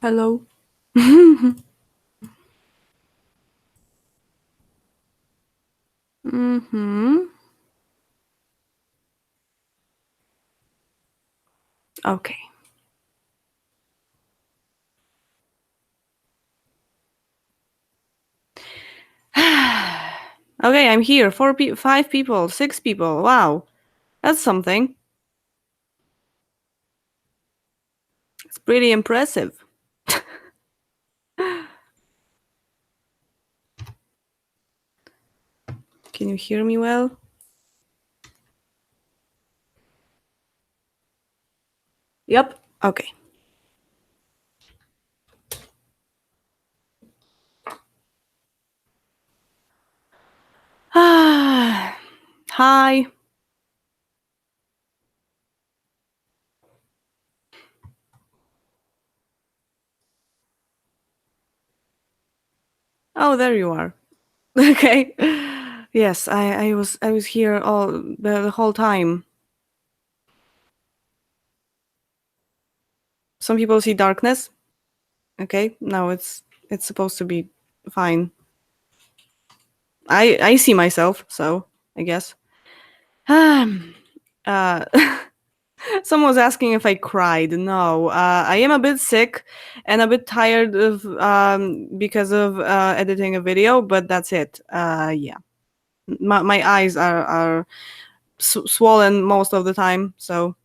Hello. Mm-hmm. Okay. Okay, I'm here. Five people, six people. Wow, that's something. It's pretty impressive. Can you hear me well? Yep. Okay. Hi. Oh, there you are. Okay. Yes, I was here all the whole time. Some people see darkness. Okay, now it's supposed to be fine. I see myself, so I guess. Um, uh, Someone was asking if I cried. No, I am a bit sick and a bit tired of because of editing a video, but that's it. Yeah, my eyes are swollen most of the time, so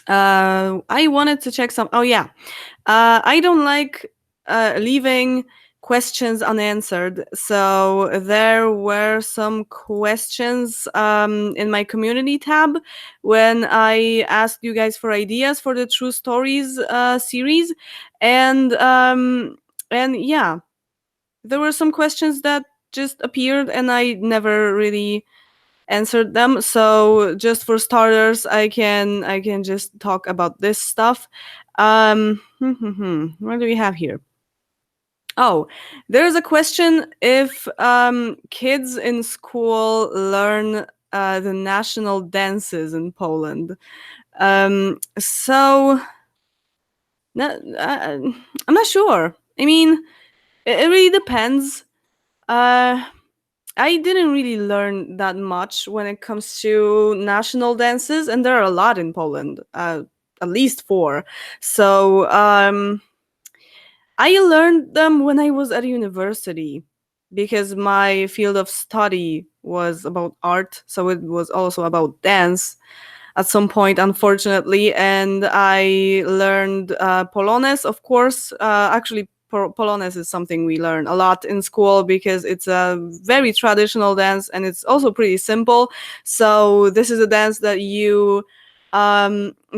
I wanted to check some. Oh yeah, I don't like leaving questions unanswered. So there were some questions in my community tab when I asked you guys for ideas for the True Stories series, and yeah, there were some questions that just appeared, and I never really answered them. So just for starters, I can just talk about this stuff. What do we have here? Oh, there's a question if kids in school learn the national dances in Poland. So I'm not sure. I mean, it really depends. Uh, I didn't really learn that much when it comes to national dances, and there are a lot in Poland, at least four. So I learned them when I was at university because my field of study was about art, so it was also about dance at some point, unfortunately. And I learned Polonaise, of course. Actually, Polonaise is something we learn a lot in school because it's a very traditional dance and it's also pretty simple. So, this is a dance that you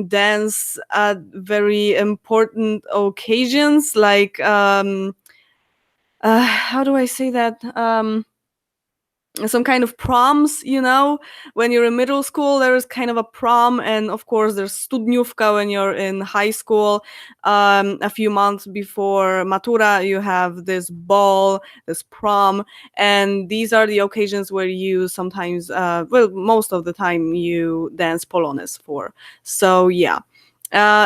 dance at very important occasions, like, how do I say that? Some kind of proms, when you're in middle school there is kind of a prom, and of course there's studniówka when you're in high school. A few months before matura you have this ball, this prom, and these are the occasions where you sometimes, well, most of the time you dance polonaise for. So yeah,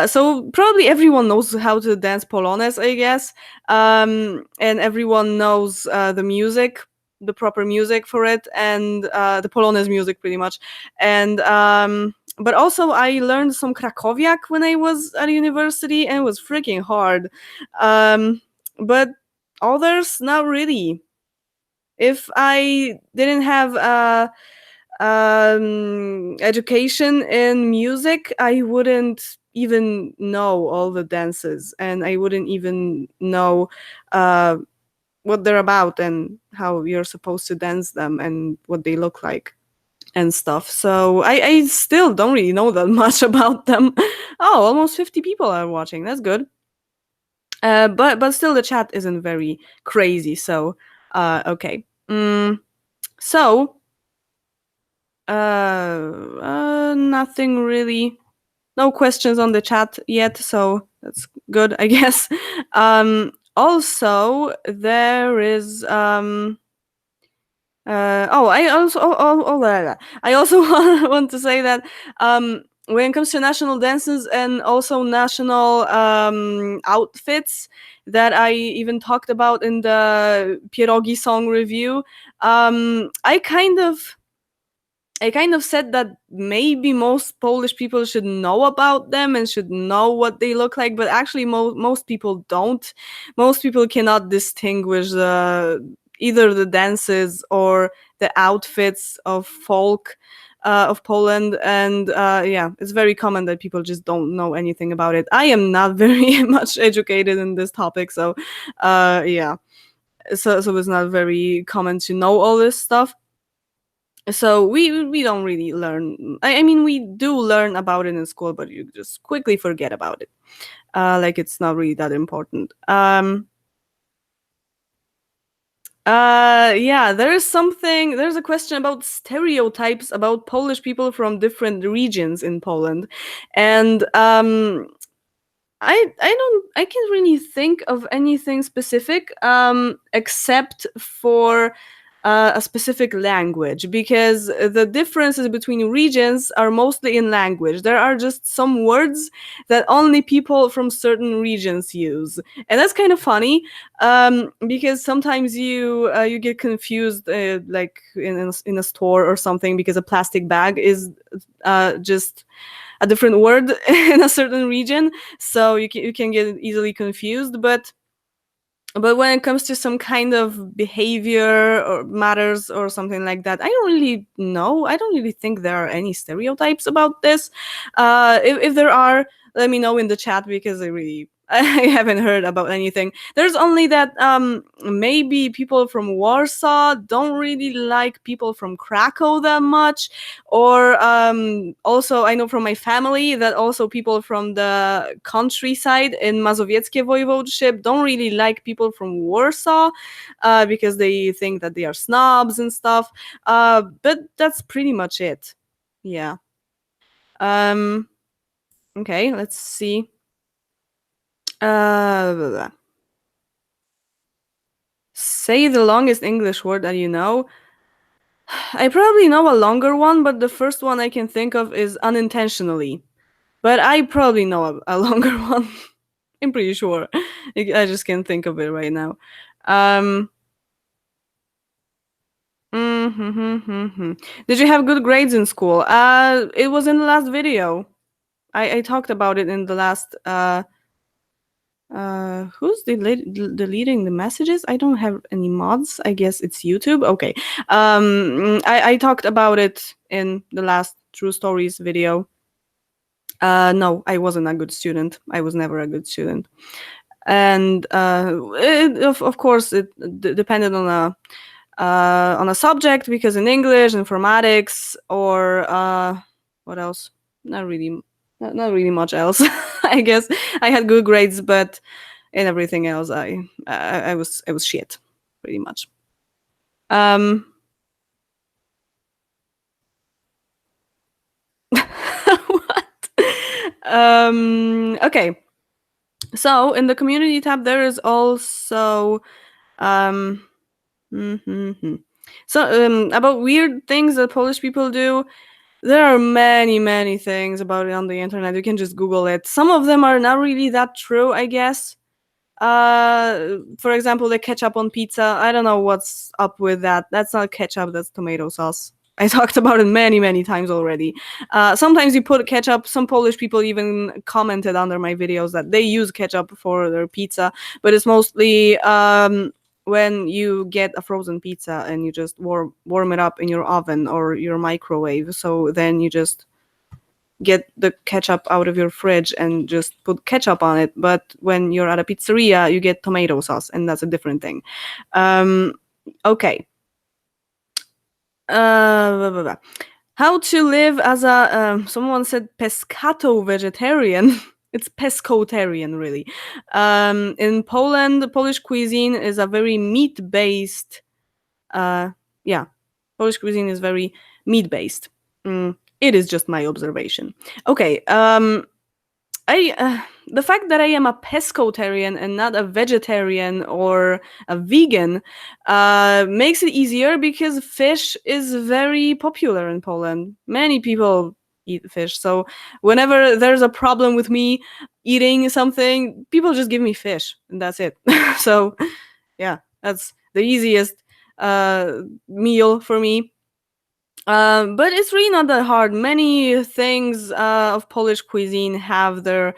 so probably everyone knows how to dance polonaise, I guess, and everyone knows the music, the proper music for it, and the Polonaise music pretty much. And but also I learned some Krakowiak when I was at university, and it was freaking hard. But others, not really. If I didn't have education in music, I wouldn't even know all the dances, and I wouldn't even know uh, what they're about and how you're supposed to dance them and what they look like and stuff. So I still don't really know that much about them. Oh, almost 50 people are watching. That's good. But still, the chat isn't very crazy. So okay. So nothing really. No questions on the chat yet, so that's good, I guess. Also, there is I also I also want to say that when it comes to national dances and also national outfits that I even talked about in the Pierogi song review, I kind of said that maybe most Polish people should know about them and should know what they look like, but actually most people don't. Most people cannot distinguish either the dances or the outfits of folk of Poland, and yeah, it's very common that people just don't know anything about it. I am not very much educated in this topic, so yeah, so it's not very common to know all this stuff. So we don't really learn. I mean, we do learn about it in school, but you just quickly forget about it. Like it's not really that important. Yeah, there's a question about stereotypes about Polish people from different regions in Poland. And I can't really think of anything specific except for a specific language, because the differences between regions are mostly in language. There are just some words that only people from certain regions use, and that's kind of funny because sometimes you get confused like in a store or something, because a plastic bag is just a different word in a certain region, so you can get easily confused. But when it comes to some kind of behavior or matters or something like that, I don't really know. I don't really think there are any stereotypes about this. If there are, let me know in the chat, because I haven't heard about anything. There's only that maybe people from Warsaw don't really like people from Krakow that much, or also I know from my family that also people from the countryside in Mazowieckie Voivodeship don't really like people from Warsaw because they think that they are snobs and stuff. But that's pretty much it. Yeah. Okay, let's see. Blah, blah. Say the longest English word that you know. I probably know a longer one, but the first one I can think of is unintentionally. But I probably know a longer one. I'm pretty sure. I just can't think of it right now. Did you have good grades in school? It was in the last video. I talked about it in the last who's deleting the messages? I don't have any mods. I guess it's YouTube. Okay. I talked about it in the last True Stories video. No, I wasn't a good student. I was never a good student. And of course, it depended on a subject, because in English, informatics, or what else? Not really much else. I guess I had good grades, but in everything else, I was shit, pretty much. What? Okay. So in the community tab, there is also so about weird things that Polish people do. There are many things about it on the internet. You can just Google it. Some of them are not really that true, I guess. For example, the ketchup on pizza. I don't know what's up with that. That's not ketchup, that's tomato sauce. I talked about it many times already. Sometimes you put ketchup. Some Polish people even commented under my videos that they use ketchup for their pizza, but it's mostly when you get a frozen pizza and you just warm it up in your oven or your microwave. So then you just get the ketchup out of your fridge and just put ketchup on it. But when you're at a pizzeria, you get tomato sauce, and that's a different thing. Okay. Blah, blah, blah. How to live as a someone said pescato vegetarian. It's pescotarian, really. In Poland, the Polish cuisine is a very meat-based. Yeah, Polish cuisine is very meat-based. It is just my observation. Okay. The fact that I am a pescotarian and not a vegetarian or a vegan makes it easier, because fish is very popular in Poland. Many people eat fish. So whenever there's a problem with me eating something, people just give me fish, and that's it. So yeah, that's the easiest meal for me. But it's really not that hard. Many things of Polish cuisine have their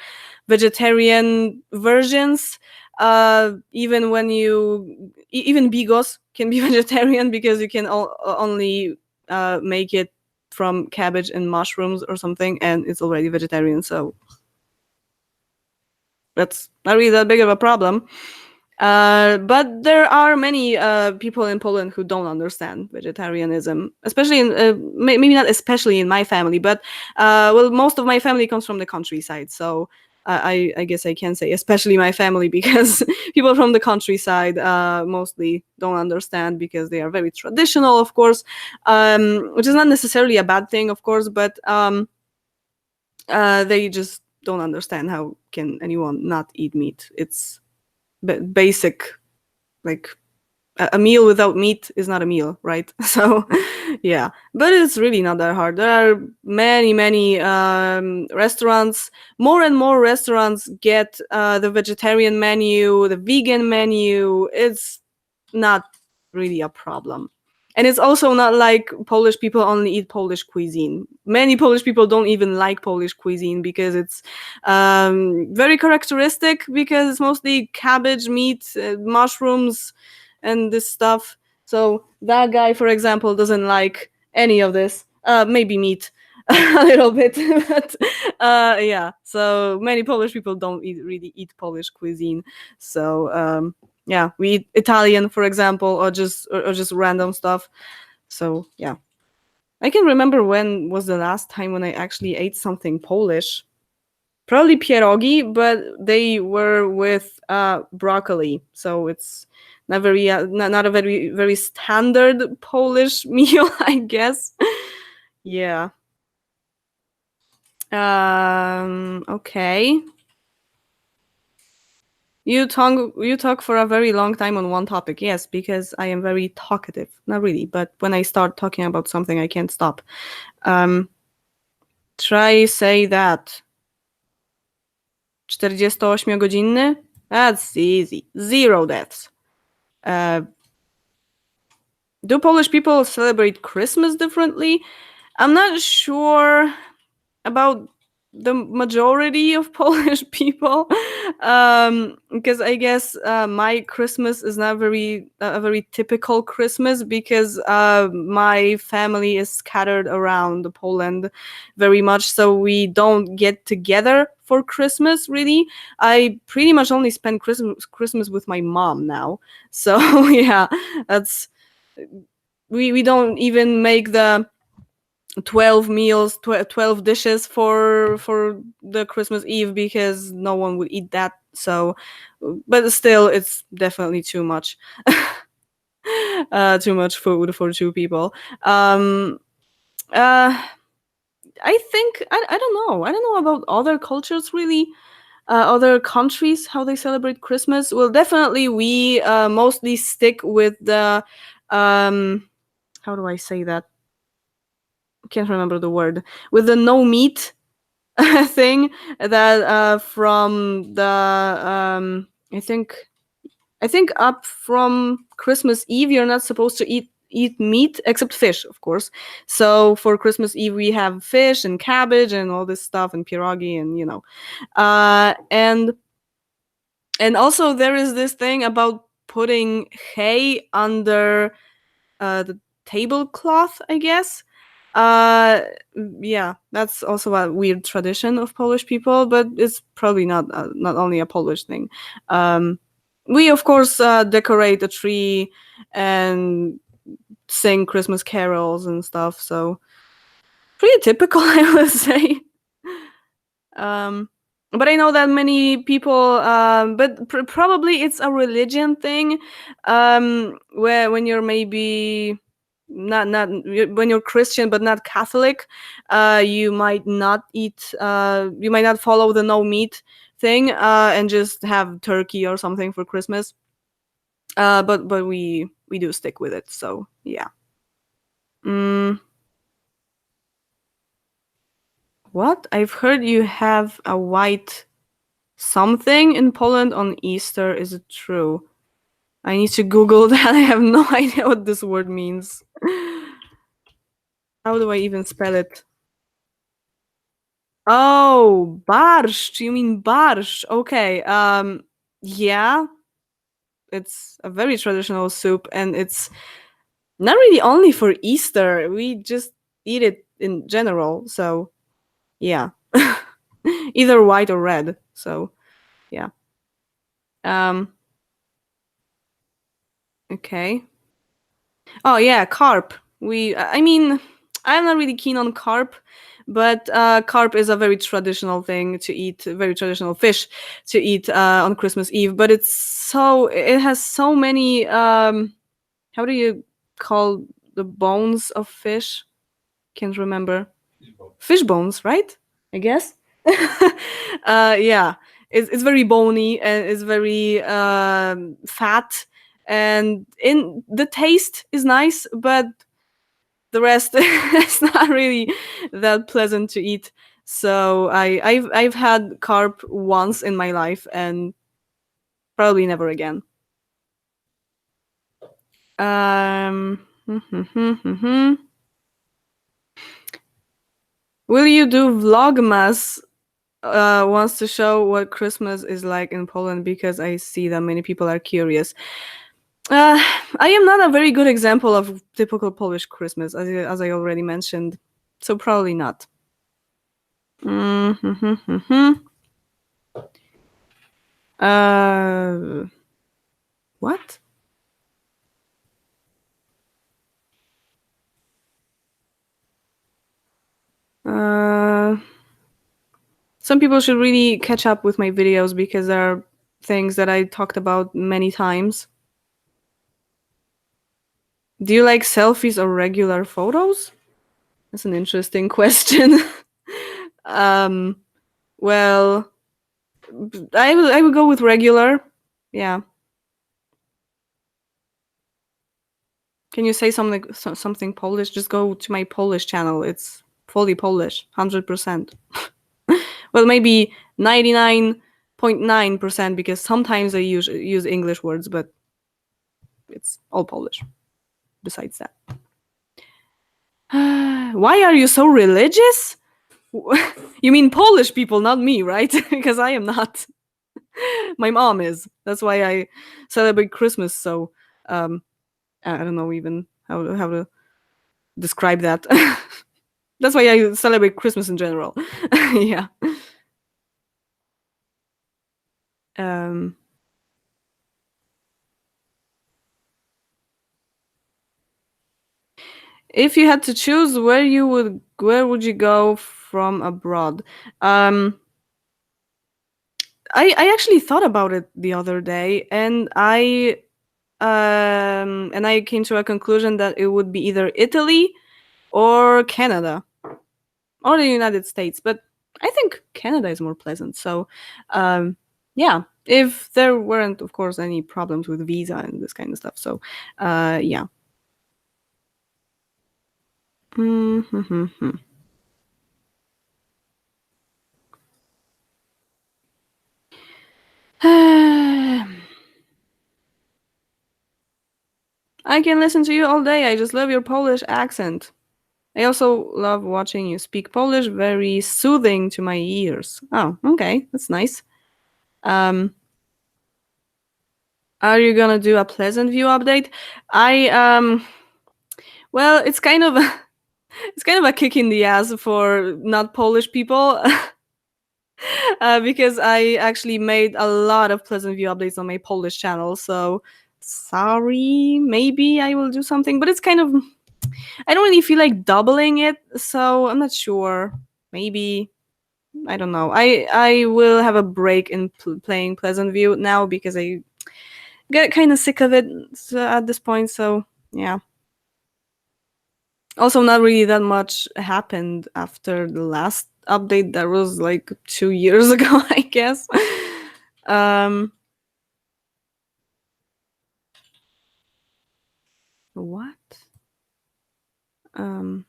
vegetarian versions. Even when even bigos can be vegetarian because you can only make it from cabbage and mushrooms or something, and it's already vegetarian. So that's not really that big of a problem. But there are many people in Poland who don't understand vegetarianism, especially in maybe not especially in my family, but well, most of my family comes from the countryside, so I guess I can say especially my family because people from the countryside mostly don't understand because they are very traditional, of course, which is not necessarily a bad thing, of course, but they just don't understand how can anyone not eat meat. It's basic, like a meal without meat is not a meal, right? So yeah, but it's really not that hard. There are many restaurants. More and more restaurants get the vegetarian menu, the vegan menu. It's not really a problem. And it's also not like Polish people only eat Polish cuisine. Many Polish people don't even like Polish cuisine because it's very characteristic, because it's mostly cabbage, meat, mushrooms, and this stuff. So that guy, for example, doesn't like any of this. Maybe meat a little bit, but yeah. So many Polish people don't really eat Polish cuisine. So yeah, we eat Italian, for example, or just random stuff. So yeah, I can remember when was the last time when I actually ate something Polish. Probably pierogi, but they were with broccoli, so it's not very not a very standard Polish meal, I guess. Yeah. Okay. You talk for a very long time on one topic. Yes, because I am very talkative. Not really, but when I start talking about something, I can't stop. Um, try say that. 48-godzinny? That's easy. 0 deaths. Uh, do Polish people celebrate Christmas differently? I'm not sure about the majority of Polish people, because I guess my Christmas is not a very typical Christmas, because my family is scattered around Poland very much, so we don't get together for Christmas. Really, I pretty much only spend Christmas with my mom now. So yeah, that's we don't even make the 12 meals, 12 dishes for the Christmas Eve, because no one would eat that. So but still, it's definitely too much. Too much food for two people. Uh I think I don't know. I don't know about other cultures, really. Other countries, how they celebrate Christmas. Well, definitely we mostly stick with the how do I say that? Can't remember the word. With the no meat thing, that from the I think up from Christmas Eve you're not supposed to eat meat except fish, of course. So for Christmas Eve we have fish and cabbage and all this stuff and pierogi, and and also there is this thing about putting hay under the tablecloth, I guess. Uh, yeah, that's also a weird tradition of Polish people, but it's probably not only a Polish thing. We of course decorate a tree and sing Christmas carols and stuff. So pretty typical, I would say. Um, but I know that many people, but probably it's a religion thing, where when you're maybe not when you're Christian but not Catholic, you might not eat, you might not follow the no meat thing, and just have turkey or something for Christmas. But we do stick with it, so yeah. Mm, What? I've heard you have a white something in Poland on Easter. Is it true? I need to Google that. I have no idea what this word means. How do I even spell it? Oh, barszcz. You mean barszcz. Okay. Yeah, it's a very traditional soup and it's not really only for Easter. We just eat it in general. So, yeah. Either white or red. So, yeah. Um okay. Oh yeah, carp. I mean, I'm not really keen on carp, but carp is a very traditional thing to eat, very traditional fish to eat on Christmas Eve. But it has so many. How do you call the bones of fish? Can't remember. Fish bones, right? I guess. Yeah, it's very bony and it's very fat, and in the taste is nice, but the rest is not really that pleasant to eat. So I've had carp once in my life and probably never again. Um, will you do vlogmas wants to show what Christmas is like in Poland because I see that many people are curious. Uh, I am not a very good example of typical Polish Christmas, as I already mentioned, so probably not. Mm-hmm. Uh, what? Uh, some people should really catch up with my videos because there are things that I talked about many times. Do you like selfies or regular photos? That's an interesting question. um, well, I would go with regular. Yeah. Can you say something Polish? Just go to my Polish channel. It's fully Polish, 100%. Well, maybe 99.9% because sometimes I use English words, but it's all Polish. Besides that, why are you so religious? You mean Polish people, not me, right? Because I am not. My mom is. That's why I celebrate Christmas. So um, I don't know even how to describe that. That's why I celebrate Christmas in general. Yeah. Um, if you had to choose where would you go from abroad? Um, I actually thought about it the other day, and I came to a conclusion that it would be either Italy or Canada or the United States. But I think Canada is more pleasant. So, yeah, if there weren't, of course, any problems with visa and this kind of stuff. So, yeah. Mm-hmm. I can listen to you all day. I just love your Polish accent. I also love watching you speak Polish, very soothing to my ears. Oh, okay, that's nice. Um, are you gonna do a Pleasant View update? I well, it's kind of a kick in the ass for not Polish people. Because I actually made a lot of Pleasant View updates on my Polish channel. So sorry, maybe I will do something, but it's kind of I don't really feel like doubling it, so I'm not sure. Maybe I don't know. I will have a break in playing Pleasant View now because I get kind of sick of it at this point. So yeah. Also, not really that much happened after the last update. That was like 2 years ago, I guess. Um, what? Um,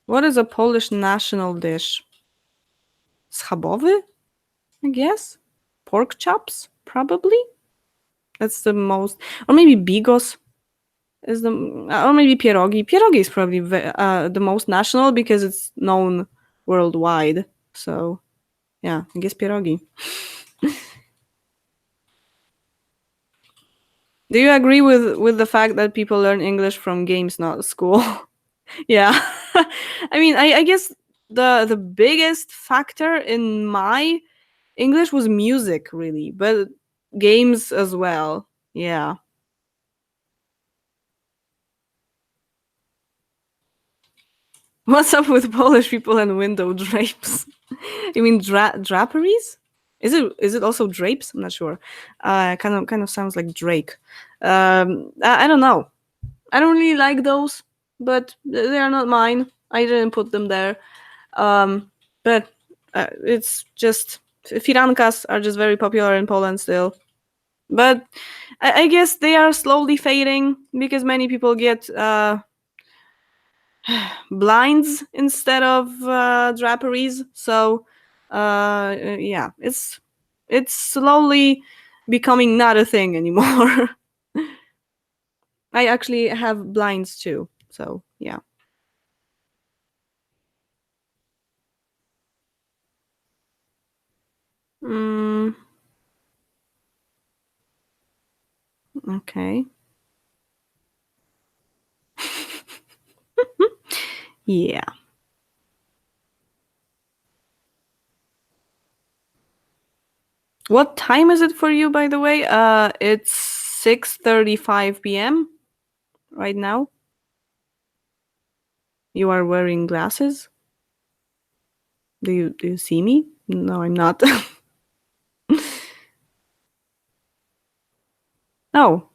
What is a Polish national dish? Schabowy, I guess. Pork chops, probably. That's the most, or maybe bigos is the, or maybe pierogi. Pierogi is probably the most national because it's known worldwide. So, yeah, I guess pierogi. Do you agree with the fact that people learn English from games, not school? Yeah. I mean, I guess the biggest factor in my English was music, really, but games as well. Yeah. What's up with Polish people and window drapes? You mean draperies? Is it also drapes? I'm not sure. Kind of sounds like Drake. I don't know. I don't really like those, but they are not mine. I didn't put them there. But it's just firankas are just very popular in Poland still. But I guess they are slowly fading because many people get blinds instead of draperies. So yeah, it's slowly becoming not a thing anymore. I actually have blinds too. So yeah. Mm, okay. Yeah. What time is it for you, by the way? It's 6:35 p.m. right now. You are wearing glasses? Do you see me? No, I'm not. Oh,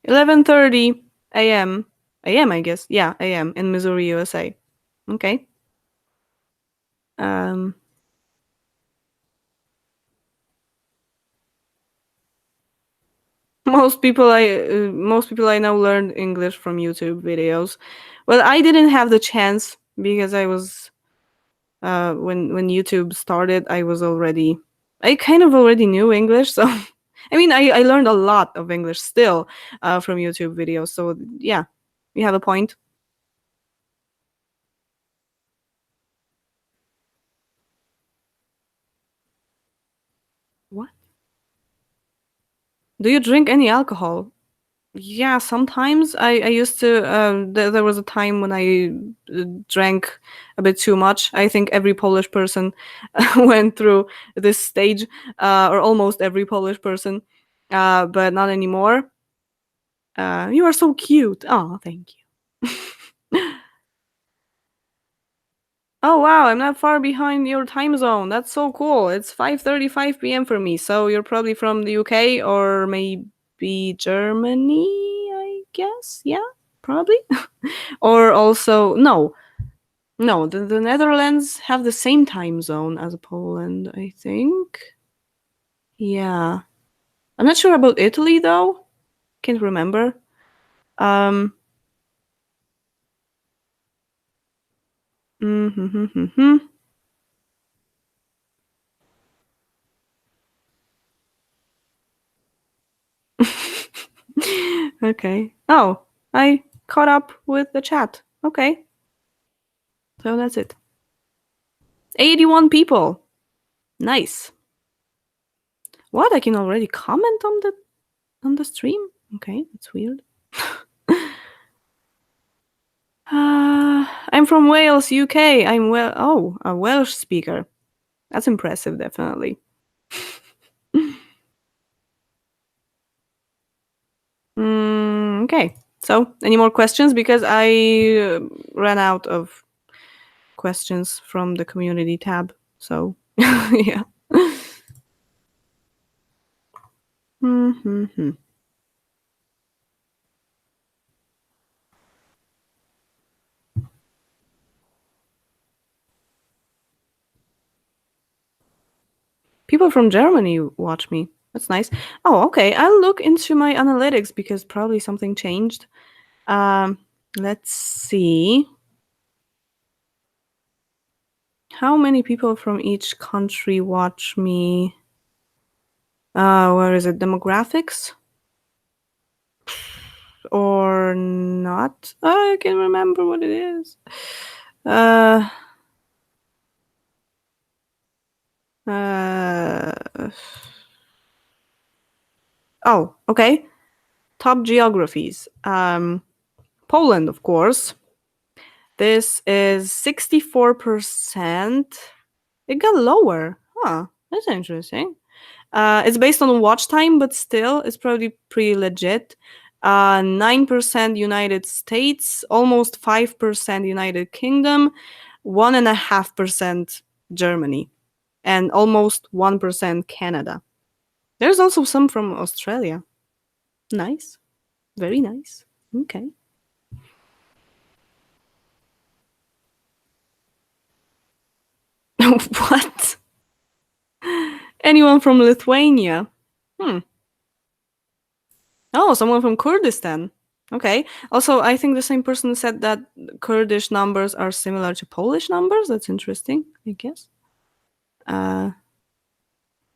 11:30 a.m. a.m. I guess. Yeah, a.m. in Missouri, USA. Okay. Um most people I know learned English from YouTube videos. Well, I didn't have the chance because I was when YouTube started, I kind of already knew English, so I mean, I learned a lot of English still from YouTube videos. So yeah, you have a point. What? Do you drink any alcohol? Yeah, sometimes I used to. There was a time when I drank a bit too much. I think every Polish person went through this stage, or almost every Polish person, but not anymore. You are so cute. Oh, thank you. Oh wow, I'm not far behind your time zone. That's so cool. It's 5:35 p.m. for me. So you're probably from the UK or maybe Germany, I guess. Yeah, probably. Or also no. No, the Netherlands have the same time zone as Poland, I think. Yeah. I'm not sure about Italy though. Can't remember. Um mm-hmm. Okay. Oh, I caught up with the chat. Okay. So that's it. 81 people. Nice. What? I can already comment on the stream? Okay, that's weird. I'm from Wales, UK. A Welsh speaker. That's impressive, definitely. Okay. So, any more questions? Because I ran out of questions from the community tab. So, yeah. Mm-hmm. People from Germany watch me. That's nice. Oh, okay. I'll look into my analytics because probably something changed. Um, let's see. How many people from each country watch me? Where is it? Demographics? Or not? I can't remember what it is. Oh, okay. Top geographies. Poland, of course. This is 64%. It got lower. Huh, that's interesting. It's based on watch time, but still, it's probably pretty legit. 9% United States, almost 5% United Kingdom, 1.5% Germany, and almost 1% Canada. There's also some from Australia. Nice. Very nice. Okay. What? Anyone from Lithuania? Oh, someone from Kurdistan. Okay. Also, I think the same person said that Kurdish numbers are similar to Polish numbers. That's interesting, I guess.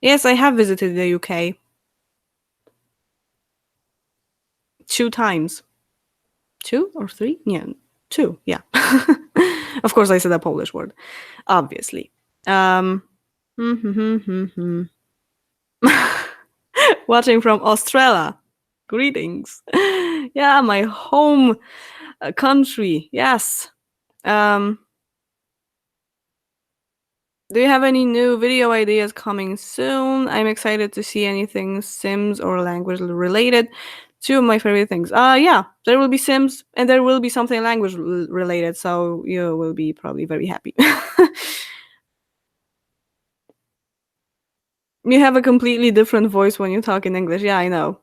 Yes, I have visited the UK 2 times. 2 or 3? Yeah, 2. Yeah. Of course, I said a Polish word, obviously. Watching from Australia. Greetings. Yeah, my home country. Yes. Do you have any new video ideas coming soon? I'm excited to see anything Sims or language related. Two of my favorite things. Yeah, there will be Sims and there will be something language related, so you will be probably very happy. You have a completely different voice when you talk in English. Yeah, I know.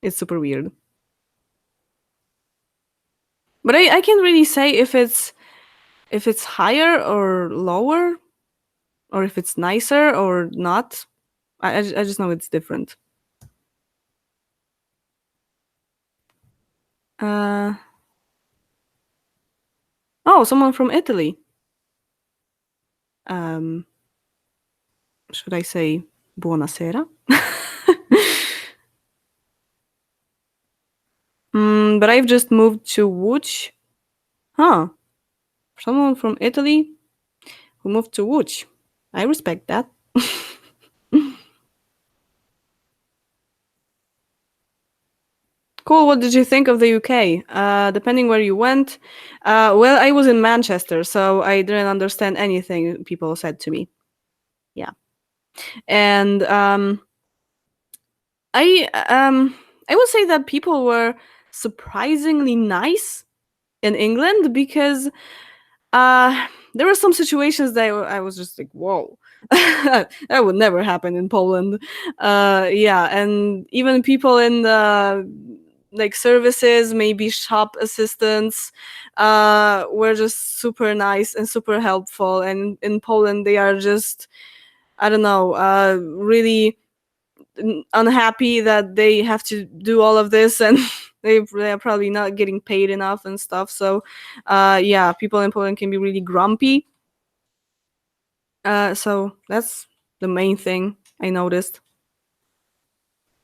It's super weird. But I can't really say if it's higher or lower, or if it's nicer or not. I just know it's different. Oh, someone from Italy. Should I say buonasera? But I've just moved to Łódź. Huh. Someone from Italy who moved to Łódź. I respect that. Cool. What did you think of the UK? Depending where you went. Well, I was in Manchester, so I didn't understand anything people said to me. Yeah. And I would say that people were surprisingly nice in England because there were some situations that I was just like, whoa, that would never happen in Poland. Yeah, and even people in the like services, maybe shop assistants, were just super nice and super helpful. And in Poland, they are just, I don't know, really unhappy that they have to do all of this and they're probably not getting paid enough and stuff. So yeah, people in Poland can be really grumpy. So that's the main thing I noticed.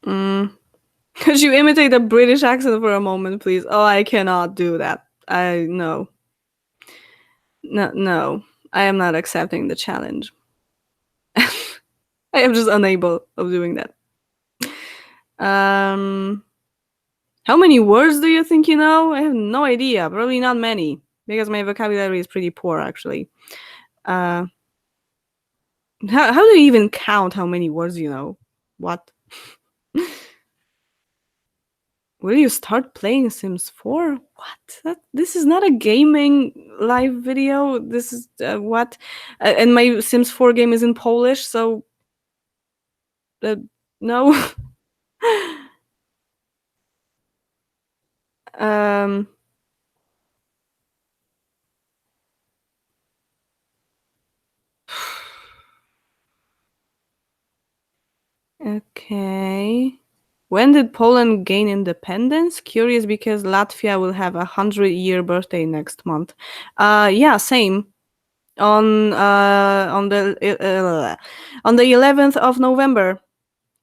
Could you imitate a British accent for a moment, please? Oh, I cannot do that. No. No, I am not accepting the challenge. I am just unable of doing that. How many words do you think you know? I have no idea. Probably not many, because my vocabulary is pretty poor, actually. How do you even count how many words you know? What? Will you start playing Sims 4? What? This is not a gaming live video. This is what? And my Sims 4 game is in Polish, so no. um. Okay. When did Poland gain independence? Curious because Latvia will have 100-year birthday next month. Yeah, same. On the 11th of November,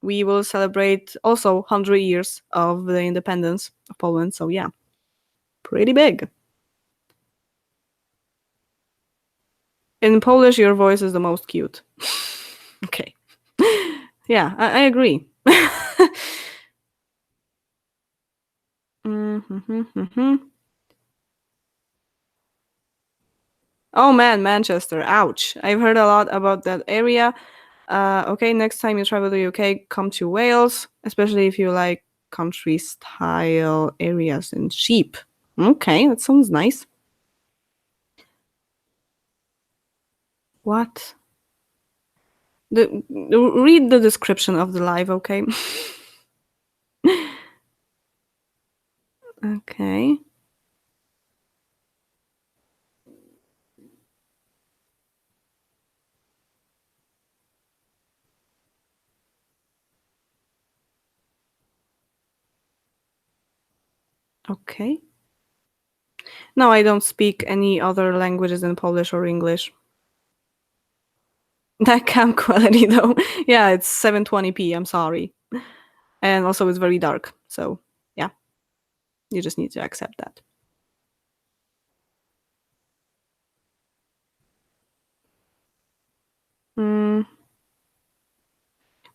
we will celebrate also 100 years of the independence of Poland. So yeah, pretty big. In Polish, your voice is the most cute. Okay. Yeah, I agree. Mm-hmm. Oh man, Manchester. Ouch. I've heard a lot about that area. Okay, next time you travel to the UK, come to Wales, especially if you like country style areas and sheep. Okay, that sounds nice. What? Read the description of the live, okay? Okay. Okay. No, I don't speak any other languages than Polish or English. That cam quality though. Yeah, it's 720p, I'm sorry. And also it's very dark. So, yeah. You just need to accept that. Mm.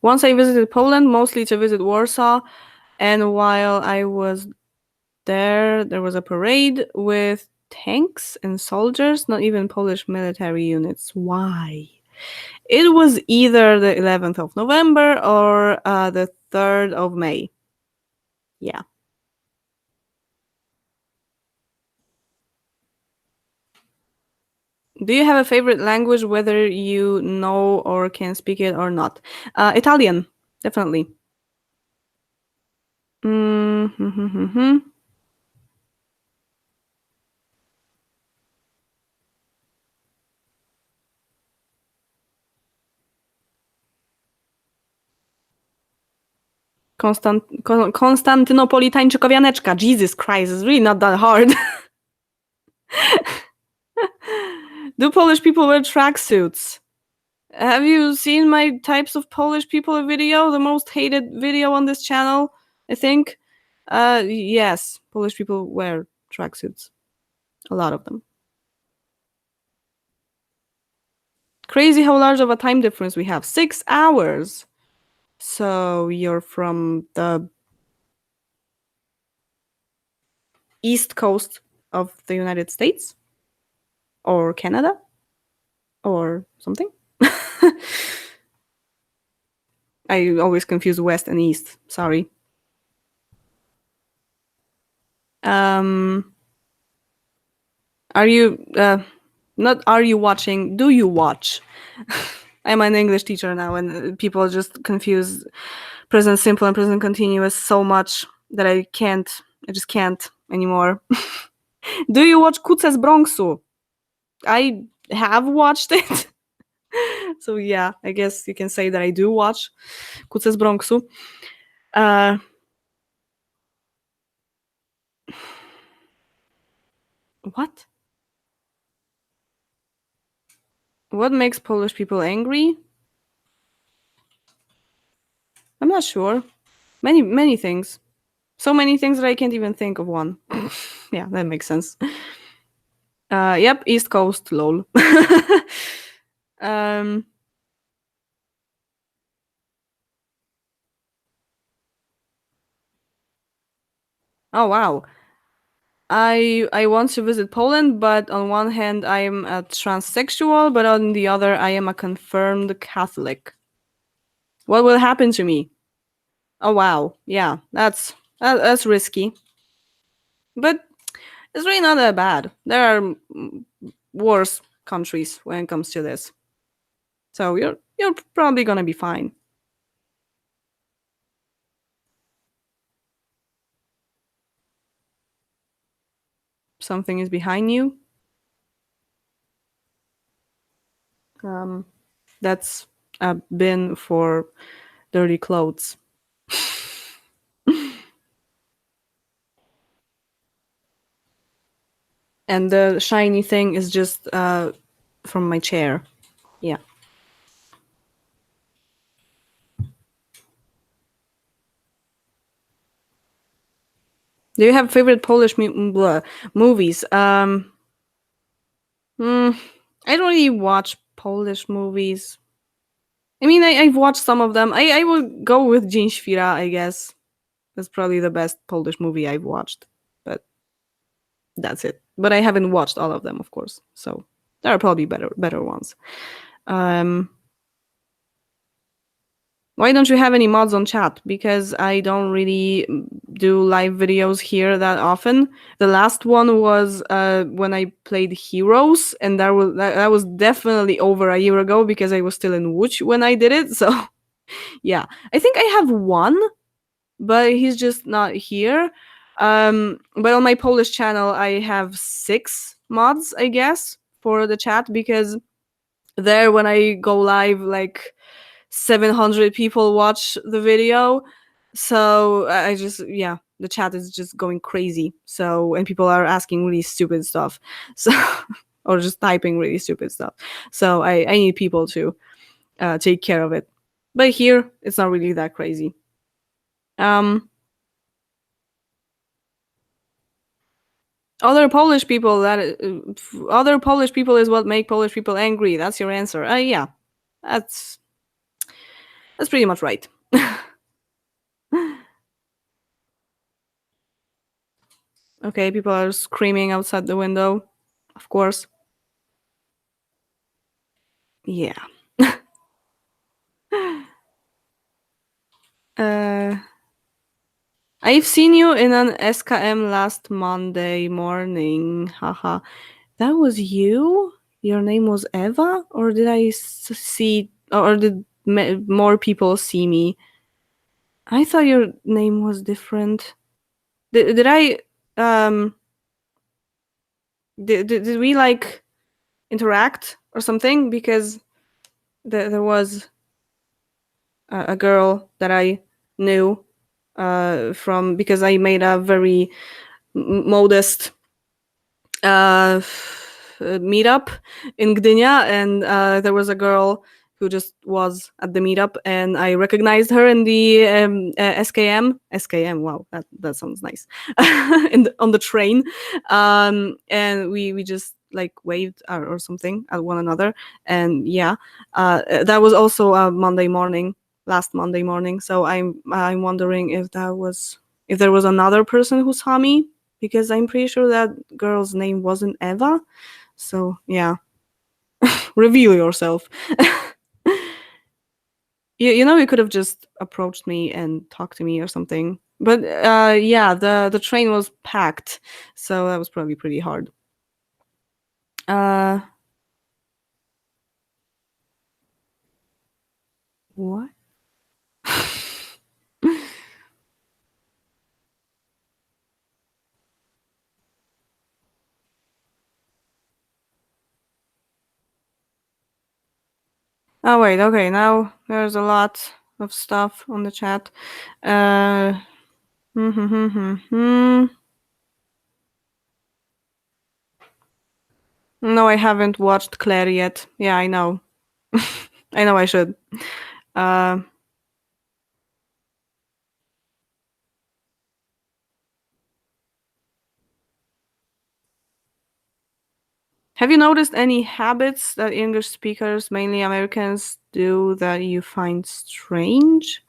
Once I visited Poland, mostly to visit Warsaw, and while I was there, there was a parade with tanks and soldiers, not even Polish military units. Why? It was either the 11th of November or the 3rd of May. Yeah. Do you have a favorite language, whether you know or can speak it or not? Italian, definitely. Mm-hmm. Konstantynopolitańczykowianeczka. Jesus Christ, it's really not that hard. Do Polish people wear tracksuits? Have you seen my types of Polish people video? The most hated video on this channel, I think. Yes, Polish people wear tracksuits. A lot of them. Crazy how large of a time difference we have. 6 hours. So you're from the east coast of the United States? Or Canada? Or something? I always confuse west and east. Sorry. Um, are you not are you watching? Do you watch? I'm an English teacher now, and people just confuse present simple and present continuous so much that I can't. I just can't anymore. Do you watch Kuce z Bronxu? I have watched it. So yeah, I guess you can say that I do watch Kuce z Bronxu. What? What makes Polish people angry? I'm not sure. Many things. So many things that I can't even think of one. Yeah, that makes sense. Yep, East Coast, lol. um, oh wow. I want to visit Poland, but on one hand I am a transsexual, but on the other I am a confirmed Catholic. What will happen to me? Oh wow, yeah, that's risky, but it's really not that bad. There are worse countries when it comes to this, so you're probably gonna be fine. Something is behind you. Um, that's a bin for dirty clothes. And the shiny thing is just from my chair. Yeah. Do you have favorite Polish movies? Mm, I don't really watch Polish movies. I mean, I've watched some of them. I would go with Dzień Świra, I guess. That's probably the best Polish movie I've watched. But that's it. But I haven't watched all of them, of course. So there are probably better ones. Um, why don't you have any mods on chat? Because I don't really do live videos here that often. The last one was when I played Heroes, and that was definitely over a year ago because I was still in Łódź when I did it. So yeah, I think I have one, but he's just not here. But on my Polish channel, I have 6 mods, I guess, for the chat because there when I go live, like 700 people watch the video. So I just, yeah, the chat is just going crazy. So, and people are asking really stupid stuff. So, or just typing really stupid stuff. So I need people to take care of it. But here, it's not really that crazy. Um, other Polish people other Polish people is what make Polish people angry. That's your answer. Yeah, that's pretty much right. Okay, people are screaming outside the window. Of course. Yeah. uh, I've seen you in an SKM last Monday morning. Haha. That was you? Your name was Eva? Or did I see, or did more people see me? I thought your name was different. Did I, um, did we like interact or something? Because there was a girl that I knew from, because I made a very modest meetup in Gdynia, and there was a girl who just was at the meetup, and I recognized her in the SKM. SKM, wow, that sounds nice. On the train, and we just like waved or something at one another, and yeah, that was also a Monday morning, last Monday morning. So I'm wondering if there was another person who saw me, because I'm pretty sure that girl's name wasn't Eva. So yeah, reveal yourself. You know, you could have just approached me and talked to me or something. But yeah, the train was packed, so that was probably pretty hard. Uh, what? Oh wait, okay. Now there's a lot of stuff on the chat. Uh, No, I haven't watched Claire yet. Yeah, I know. I know I should. Uh, have you noticed any habits that English speakers, mainly Americans, do that you find strange?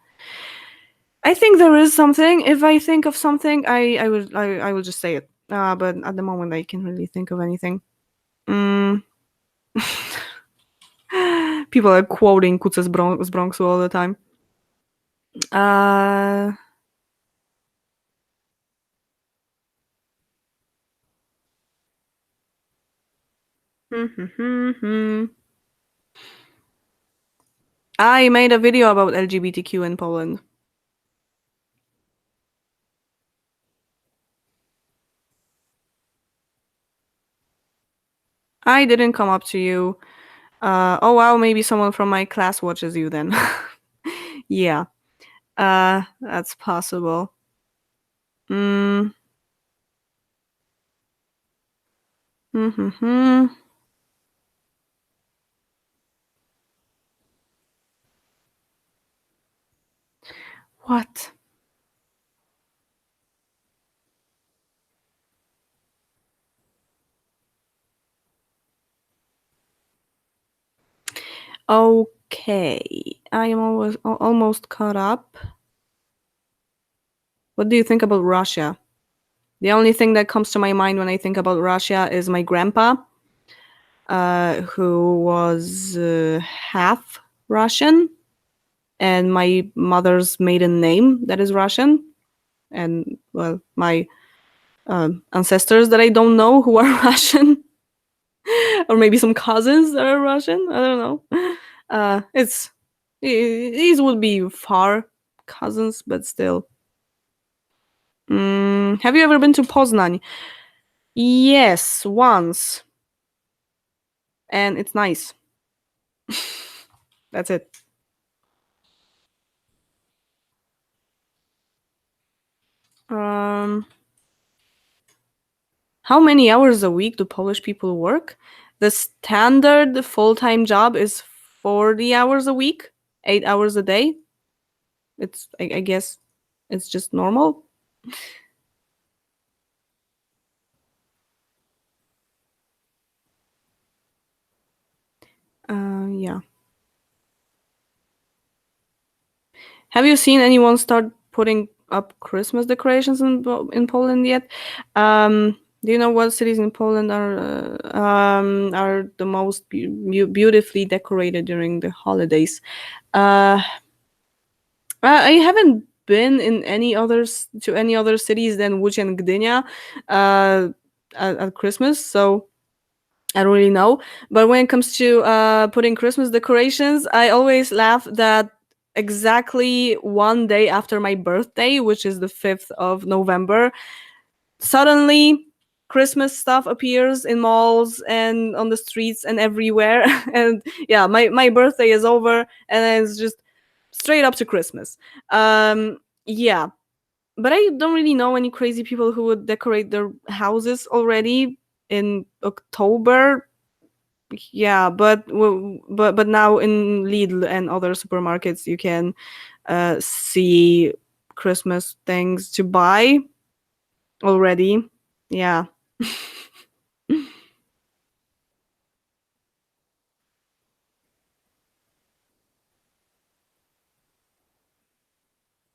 I think there is something. If I think of something, I will just say it. But at the moment, I can't really think of anything. Mm. People are quoting Kuce z Bronxu all the time. Uh, I made a video about LGBTQ in Poland. I didn't come up to you. Oh wow, maybe someone from my class watches you then. Yeah, that's possible. Mm. Mm-hmm. What? Okay, I am almost caught up. What do you think about Russia? The only thing that comes to my mind when I think about Russia is my grandpa, who was half Russian, and my mother's maiden name that is Russian, and well, my ancestors that I don't know who are Russian, or maybe some cousins that are Russian. I don't know. It's these would be far cousins, but still. Have you ever been to Poznań? Yes, once, and it's nice. That's it. Um, how many hours a week do Polish people work? The standard full-time job is 40 hours a week, 8 hours a day. I guess it's just normal. Yeah. Have you seen anyone start putting up Christmas decorations in Poland yet? Do you know what cities in Poland are the most beautifully decorated during the holidays? Uh, I haven't been in any other cities than Łódź and Gdynia at Christmas, so I don't really know. But when it comes to putting Christmas decorations, I always laugh that exactly one day after my birthday, which is the 5th of November, suddenly Christmas stuff appears in malls and on the streets and everywhere. And yeah, my birthday is over and then it's just straight up to Christmas. Yeah, but I don't really know any crazy people who would decorate their houses already in October. Yeah, but now in Lidl and other supermarkets you can see Christmas things to buy already. Yeah.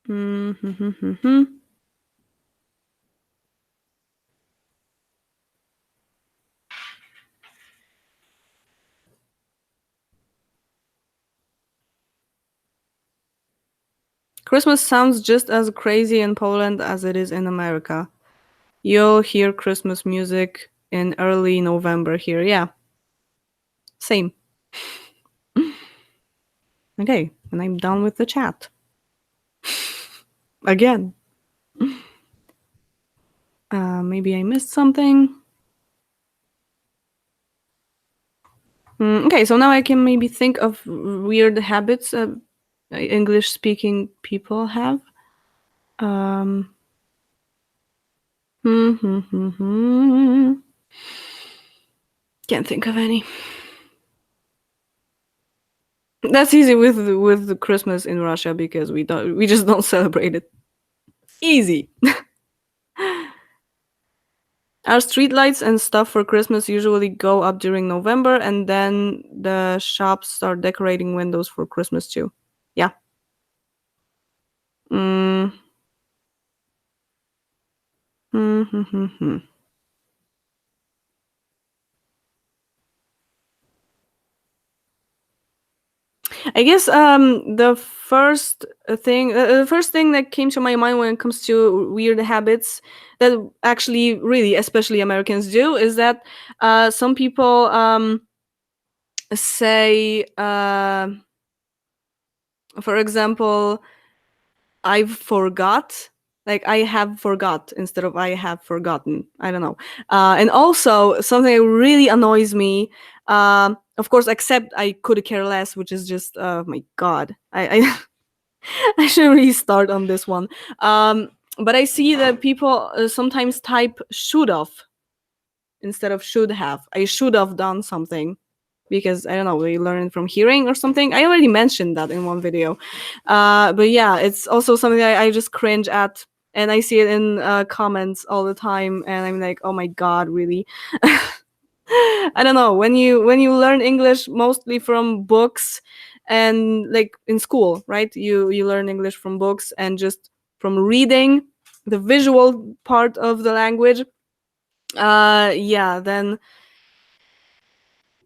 Mm-hmm. Christmas sounds just as crazy in Poland as it is in America. You'll hear Christmas music in early November here. Yeah, same. Okay, and I'm done with the chat. Again. Maybe I missed something. Okay, so now I can maybe think of weird habits English speaking people have. Um, Can't think of any. That's easy with Christmas in Russia because we just don't celebrate it. Easy. Our streetlights and stuff for Christmas usually go up during November, and then the shops start decorating windows for Christmas too. Yeah. Mm. Hmm. I guess the first thing that came to my mind when it comes to weird habits that actually really especially Americans do is that some people say for example I've forgot, like I have forgot instead of I have forgotten. I don't know. And also something that really annoys me. Of course, except I could care less, which is just my god. I I should really start on this one. But I see that people sometimes type should have instead of should have. I should have done something. because I don't know, we learn it from hearing or something. I already mentioned that in one video. But yeah, it's also something I just cringe at, and I see it in comments all the time, and I'm like, oh my god, really? I don't know, when you learn English mostly from books and like in school, right? You learn English from books and just from reading the visual part of the language. Yeah, then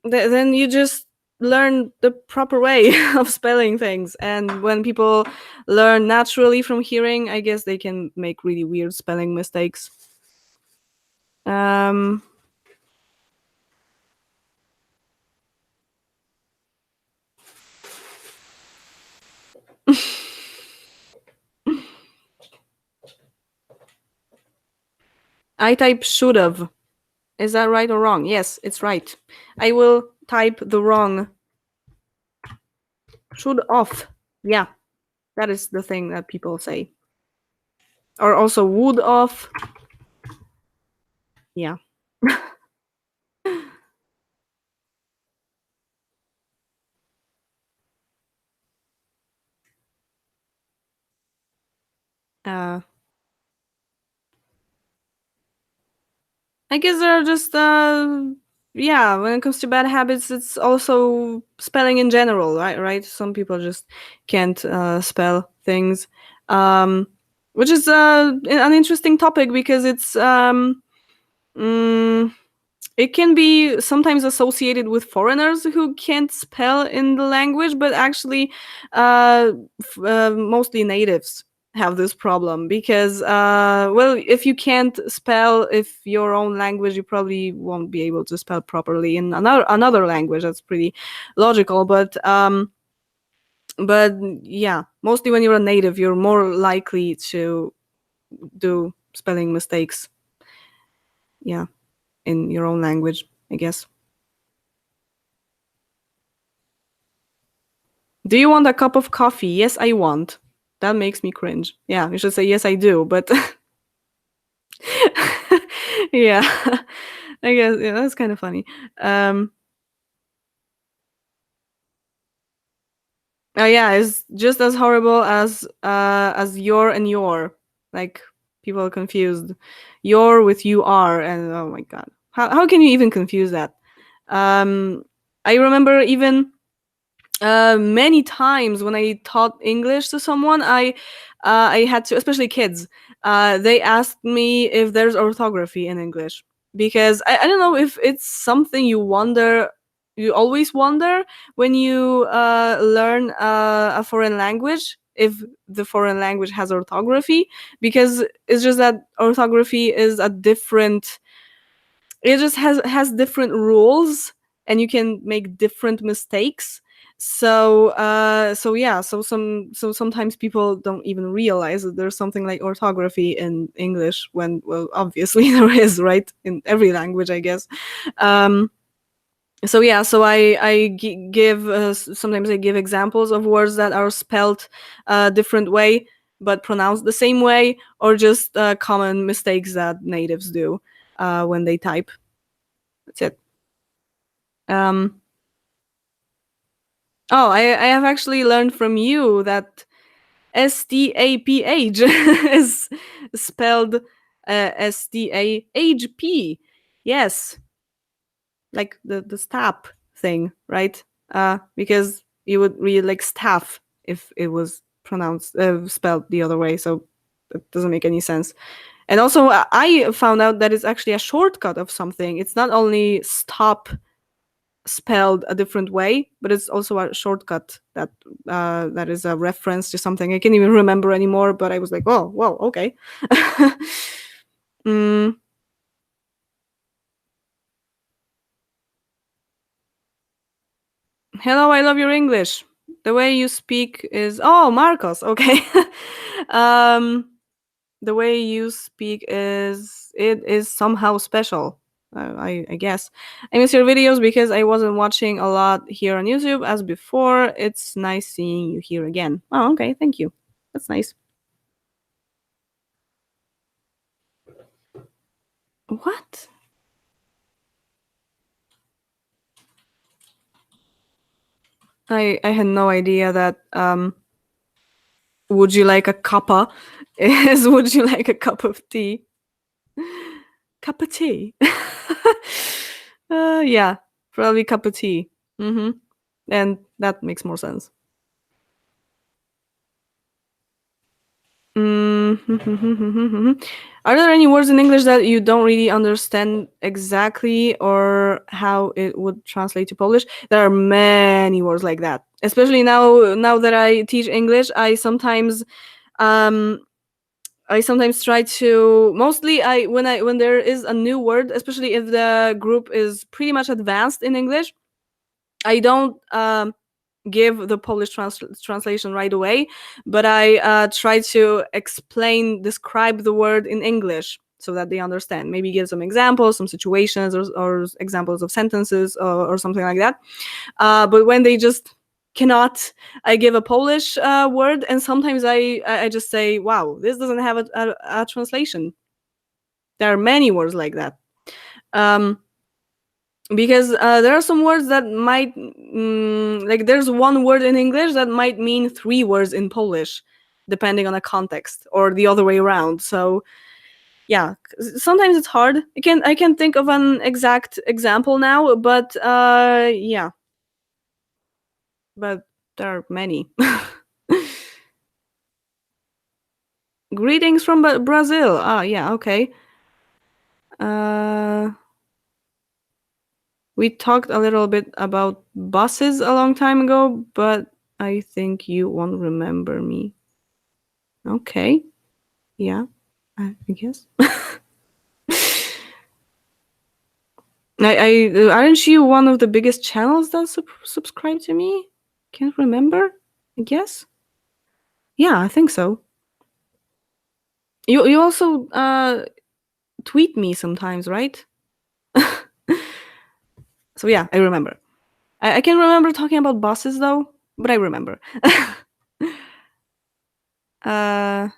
you just learn the proper way of spelling things. And when people learn naturally from hearing, I guess they can make really weird spelling mistakes. Um, I type should have. Is that right or wrong? Yes, it's right. I will type the wrong should off. Yeah, that is the thing that people say. Or also would off. Yeah. Uh, I guess there are just yeah, when it comes to bad habits, it's also spelling in general, right? Right? Some people just can't spell things, um, which is an interesting topic because mm, it can be sometimes associated with foreigners who can't spell in the language, but actually, mostly natives have this problem because, well, if you can't spell if your own language, you probably won't be able to spell properly in another language. That's pretty logical, but yeah, mostly when you're a native, you're more likely to do spelling mistakes. Yeah, in your own language, I guess. Do you want a cup of coffee? Yes, I want. That makes me cringe. Yeah, you should say yes, I do. But yeah, I guess yeah, that's kind of funny. Um, oh yeah, it's just as horrible as your and your. Like people are confused your with you are, and oh my god, how can you even confuse that? Um, I remember even many times when I taught English to someone, I had to, especially kids, they asked me if there's orthography in English because I don't know if it's something you always wonder when you learn a foreign language, if the foreign language has orthography, because it's just that orthography is a different, it just has different rules and you can make different mistakes. So yeah, so sometimes people don't even realize that there's something like orthography in English when, well, obviously there is, right, in every language, I guess. um so yeah, so give sometimes I give examples of words that are spelled a different way but pronounced the same way, or just common mistakes that natives do when they type. That's it. Um, oh, I have actually learned from you that STAPH is spelled STAHP. Yes, like the stap thing, right? Because you would read like staff if it was pronounced spelled the other way. So it doesn't make any sense. And also, I found out that it's actually a shortcut of something. It's not only stop spelled a different way, but it's also a shortcut that is a reference to something I can't even remember anymore. But I was like, oh, well, okay. mm, Hello, I love your English. The way you speak is, oh, Marcos. Okay. um, the way you speak is somehow special. I guess I miss your videos because I wasn't watching a lot here on YouTube as before. It's nice seeing you here again. Oh, okay, thank you. That's nice. What? I had no idea that would you like a cuppa is would you like a cup of tea? Cup of tea. Yeah, probably cup of tea. And that makes more sense. Are there any words in English that you don't really understand exactly or how it would translate to Polish? There are many words like that. Especially now that I teach English, um I sometimes try to mostly I when there is a new word, especially if the group is pretty much advanced in English, I don't give the Polish translation right away, but I try to describe the word in English so that they understand. Maybe give some examples, some situations, or examples of sentences or something like that. But when they just cannot, I give a Polish word, and sometimes I just say, "Wow, this doesn't have a translation." There are many words like that. Um, because there are some words that might like there's one word in English that might mean three words in Polish depending on the context or the other way around. So yeah, sometimes it's hard. I can think of an exact example now, but yeah, but there are many. Greetings from Brazil. Ah, yeah, okay. uh We talked a little bit about buses a long time ago, but I think you won't remember me. Okay. Yeah, I guess. Aren't you one of the biggest channels that subscribe to me? Can't remember. I guess. Yeah, I think so. You also tweet me sometimes, right? So yeah, I remember. I can't remember talking about buses though, but I remember. uh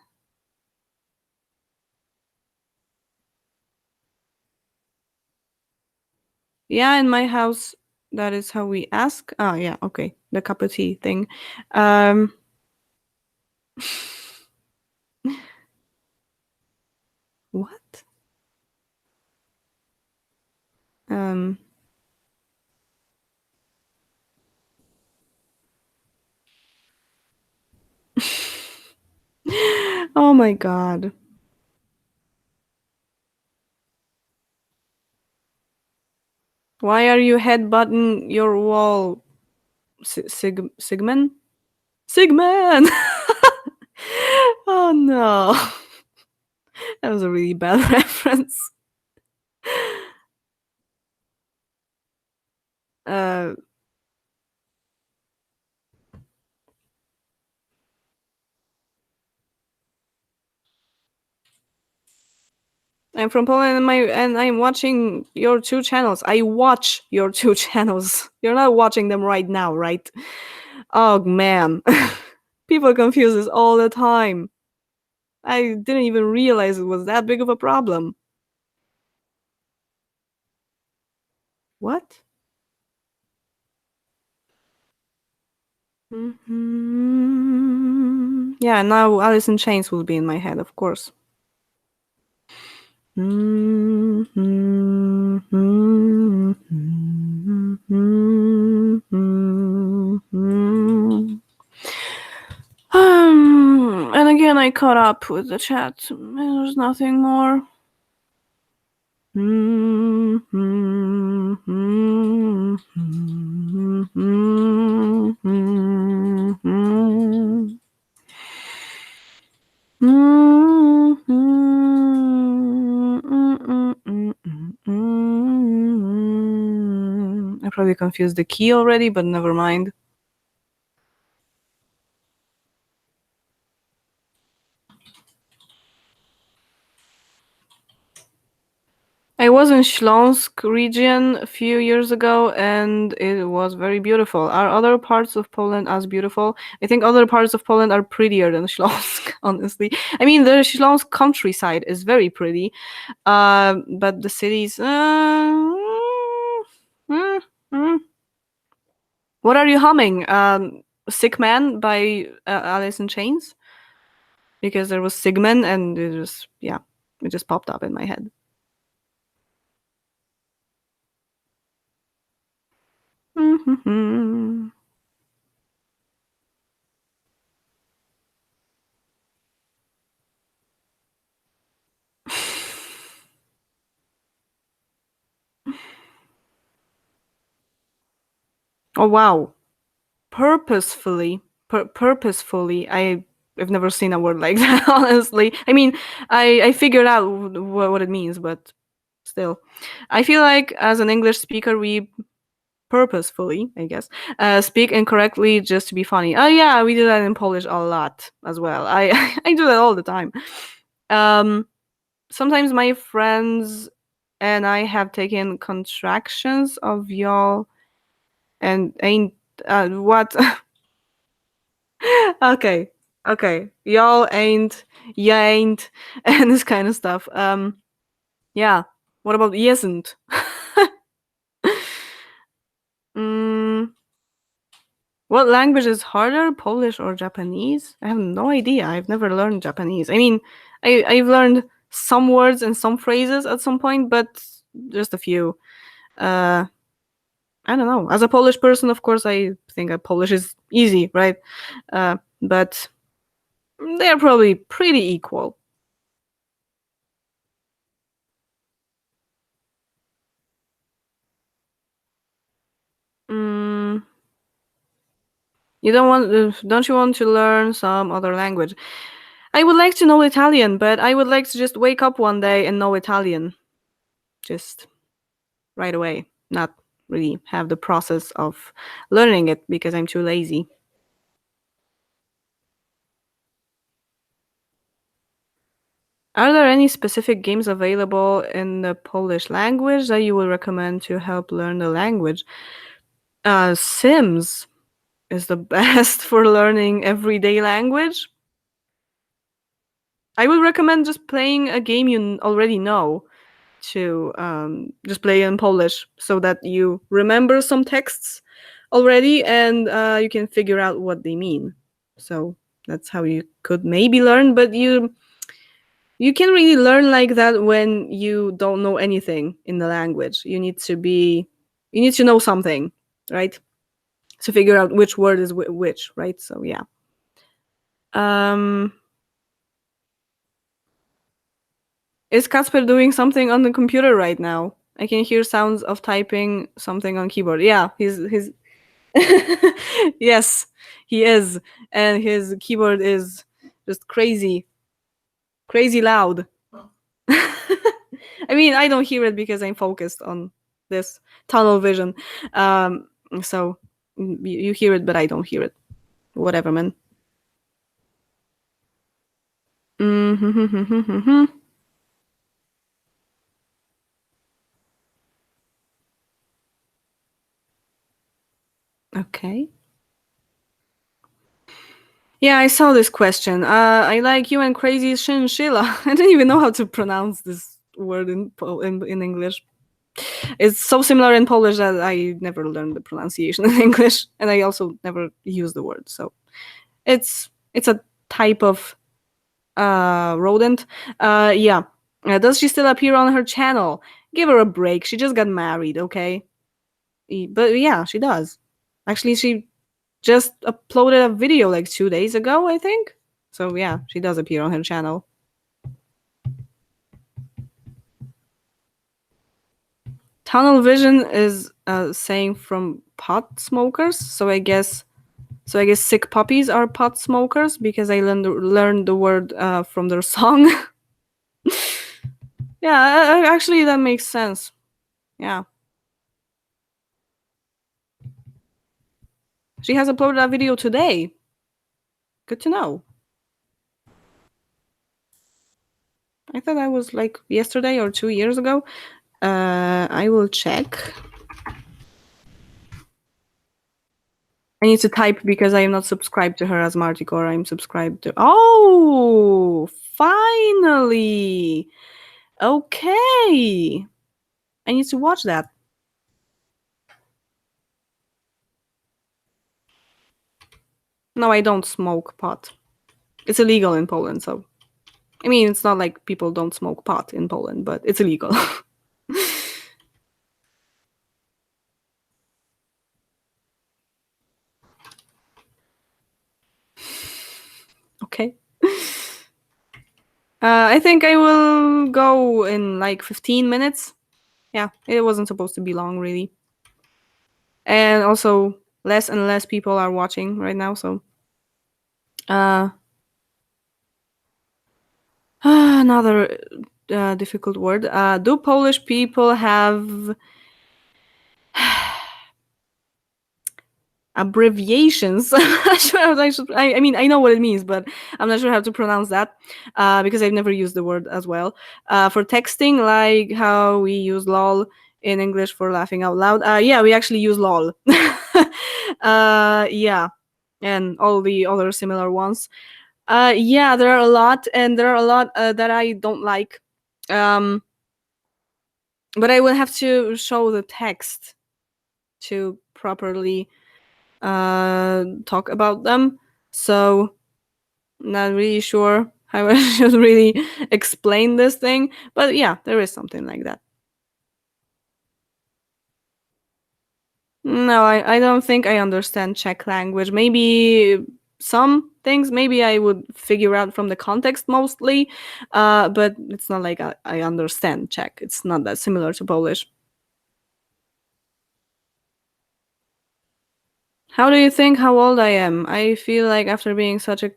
Yeah, in my house, that is how we ask. Oh, yeah, okay. The cup of tea thing. Um, what? Um, oh my god. Why are you headbutting your wall, Sigmund? Sigmund! Oh no. That was a really bad reference. Uh, I'm from Poland and I'm watching your two channels. I watch your two channels. You're not watching them right now, right? Oh man. People confuse this all the time. I didn't even realize it was that big of a problem. What? Yeah, now Alice in Chains will be in my head, of course. And again, I caught up with the chat. There's nothing more. I probably confused the key already, but never mind. I was in Śląsk region a few years ago and it was very beautiful. Are other parts of Poland as beautiful? I think other parts of Poland are prettier than Śląsk, honestly. I mean, the Śląsk countryside is very pretty, but the cities... What are you humming? Sick Man by Alice in Chains? Because there was Sigmund and it just popped up in my head. Oh wow. Purposefully. Purposefully. I've never seen a word like that, honestly. I mean, I figured out what it means, but still. I feel like as an English speaker, we purposefully, I guess, speak incorrectly just to be funny. Oh yeah, we do that in Polish a lot as well. I I do that all the time. Um, Sometimes my friends and I have taken contractions of y'all and ain't what. Okay, okay, y'all ain't, ya ain't, and this kind of stuff. Yeah. What about isn't? mm, what language is harder, Polish or Japanese? I have no idea. I've never learned Japanese. I mean, I've learned some words and some phrases at some point, but just a few. Uh, I don't know. As a Polish person, of course, I think Polish is easy, right? But they're probably pretty equal. Mm, don't you want to learn some other language? I would like to know Italian, but I would like to just wake up one day and know Italian. Just right away, not really have the process of learning it because I'm too lazy. Are there any specific games available in the Polish language that you would recommend to help learn the language? Sims is the best for learning everyday language. I would recommend just playing a game you already know to just play in Polish so that you remember some texts already and you can figure out what they mean. So that's how you could maybe learn, but you can really learn like that when you don't know anything in the language. You need to know something, right? To figure out which word is which, right? So yeah. Um, is Kasper doing something on the computer right now? I can hear sounds of typing something on keyboard. Yeah, he's yes, he is, and his keyboard is just crazy loud. I mean, I don't hear it because I'm focused on this tunnel vision. Um, so you hear it, but I don't hear it. Whatever, man. Mm-hmm. Okay. Yeah, I saw this question. I like you and crazy chinchilla. I don't even know how to pronounce this word in English. It's so similar in Polish that I never learned the pronunciation in English, and I also never use the word. So it's a type of rodent. Yeah. Does she still appear on her channel? Give her a break. She just got married, okay? But yeah, she does. Actually, she just uploaded a video like 2 days ago, I think. So yeah, she does appear on her channel. Tunnel vision is saying from pot smokers. So I guess sick puppies are pot smokers because I learned the word from their song. Yeah, actually that makes sense. Yeah. She has uploaded a video today. Good to know. I thought that was like yesterday or 2 years ago. I will check. I need to type because I am not subscribed to her as Martikor. I'm subscribed to. Oh, finally. Okay. I need to watch that. No, I don't smoke pot. It's illegal in Poland, so I mean, it's not like people don't smoke pot in Poland, but it's illegal. Okay. I think I will go in like 15 minutes. Yeah, it wasn't supposed to be long, really. And also, less and less people are watching right now, so. Uh, another difficult word. Do Polish people have abbreviations? I'm not sure I should. I mean, I know what it means, but I'm not sure how to pronounce that because I've never used the word as well. For texting, like how we use lol in English for laughing out loud. Yeah, we actually use lol. Yeah, and all the other similar ones. Yeah, there are a lot, and there are a lot that I don't like. Um, but I will have to show the text to properly talk about them. So, not really sure how I should really explain this thing. But yeah, there is something like that. No, I don't think I understand Czech language. Maybe some things, maybe I would figure out from the context mostly, but it's not like I understand Czech. It's not that similar to Polish. How do you think how old I am? I feel like after being such a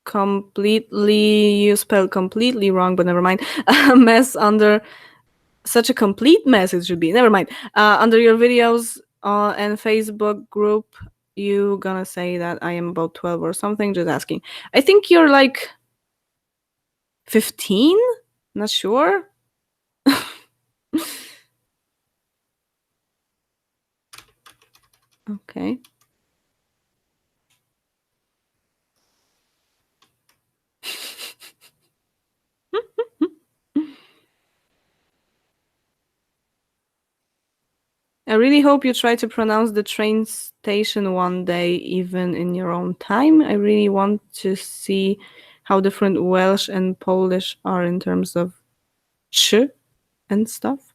completely, you spelled completely wrong, but never mind, a mess under such a complete mess it should be. Never mind. Under your videos and Facebook group, you gonna say that I am about 12 or something? Just asking. I think you're like 15? Not sure. Okay. I really hope you try to pronounce the train station one day, even in your own time. I really want to see how different Welsh and Polish are in terms of ch and stuff.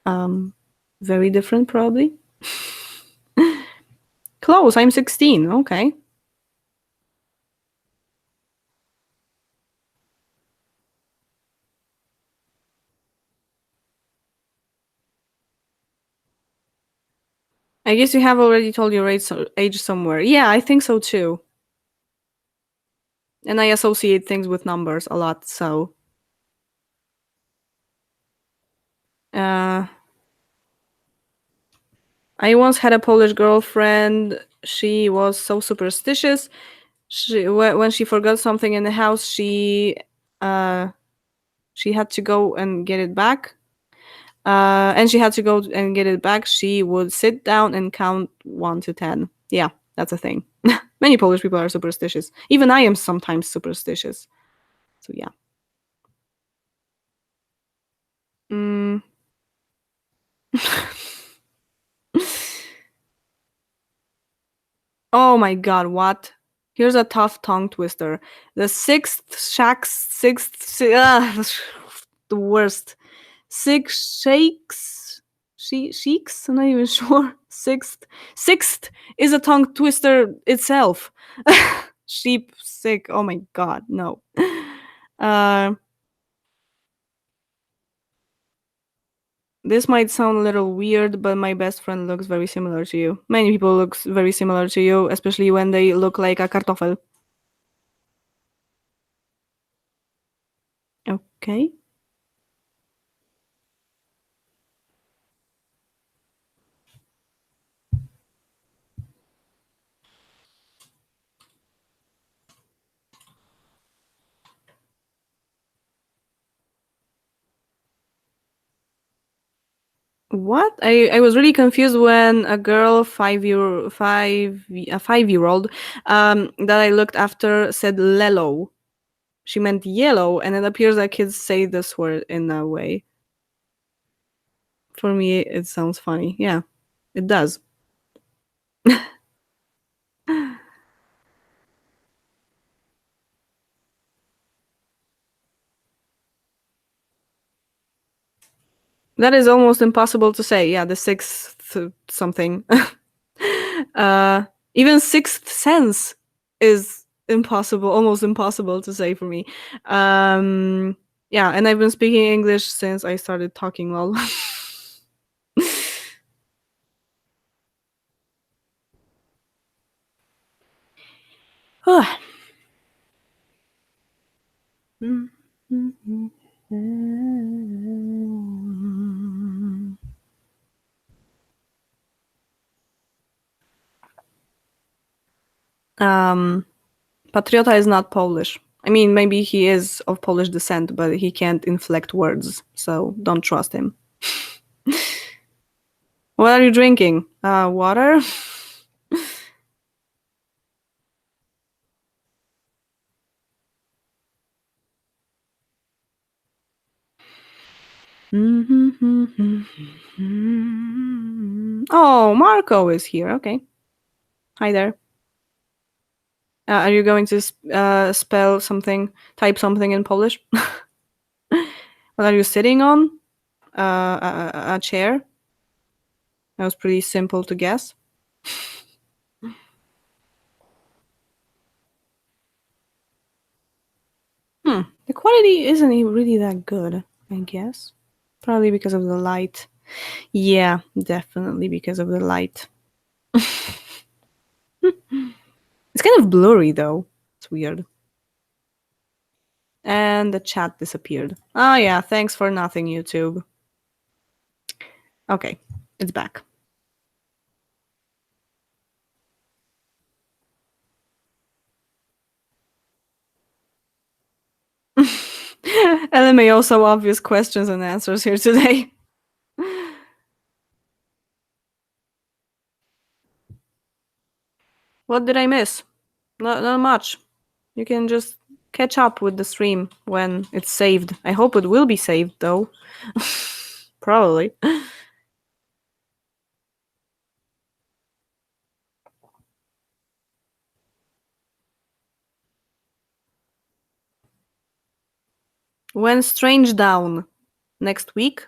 Um, very different, probably. Close. I'm 16. Okay. I guess you have already told your age somewhere. Yeah, I think so too. And I associate things with numbers a lot, so. Uh, I once had a Polish girlfriend. She was so superstitious. When she forgot something in the house, uh, she had to go and get it back. And she had to go and get it back. She would sit down and count 1 to 10. Yeah, that's a thing. Many Polish people are superstitious. Even I am sometimes superstitious. So yeah. Mm. Oh my god, what? Here's a tough tongue twister. The the worst. Six shakes. Sheiks? I'm not even sure. Sixth is a tongue twister itself. Sheep sick. Oh my god, no. Uh, this might sound a little weird, but my best friend looks very similar to you. Many people look very similar to you, especially when they look like a kartoffel. Okay. What? I was really confused when a girl a 5-year old that I looked after said lelo. She meant yellow, and it appears that kids say this word in that way. For me, it sounds funny. Yeah, it does. That is almost impossible to say. Yeah, the sixth something. Even sixth sense is impossible, almost impossible to say for me. Yeah, and I've been speaking English since I started talking well. um, Patriota is not Polish. I mean, maybe he is of Polish descent, but he can't inflect words, so don't trust him. What are you drinking? Water? Oh, Marco is here. Okay. Hi there. Are you going to spell something, type something in Polish? What are you sitting on? A chair? That was pretty simple to guess. The quality isn't really that good, I guess. Probably because of the light. Yeah, definitely because of the light. It's kind of blurry though. It's weird. And the chat disappeared. Oh yeah, thanks for nothing, YouTube. Okay, it's back. LMAO, so obvious questions and answers here today. What did I miss? Not much. You can just catch up with the stream when it's saved. I hope it will be saved though. Probably. When Strange down? Next week?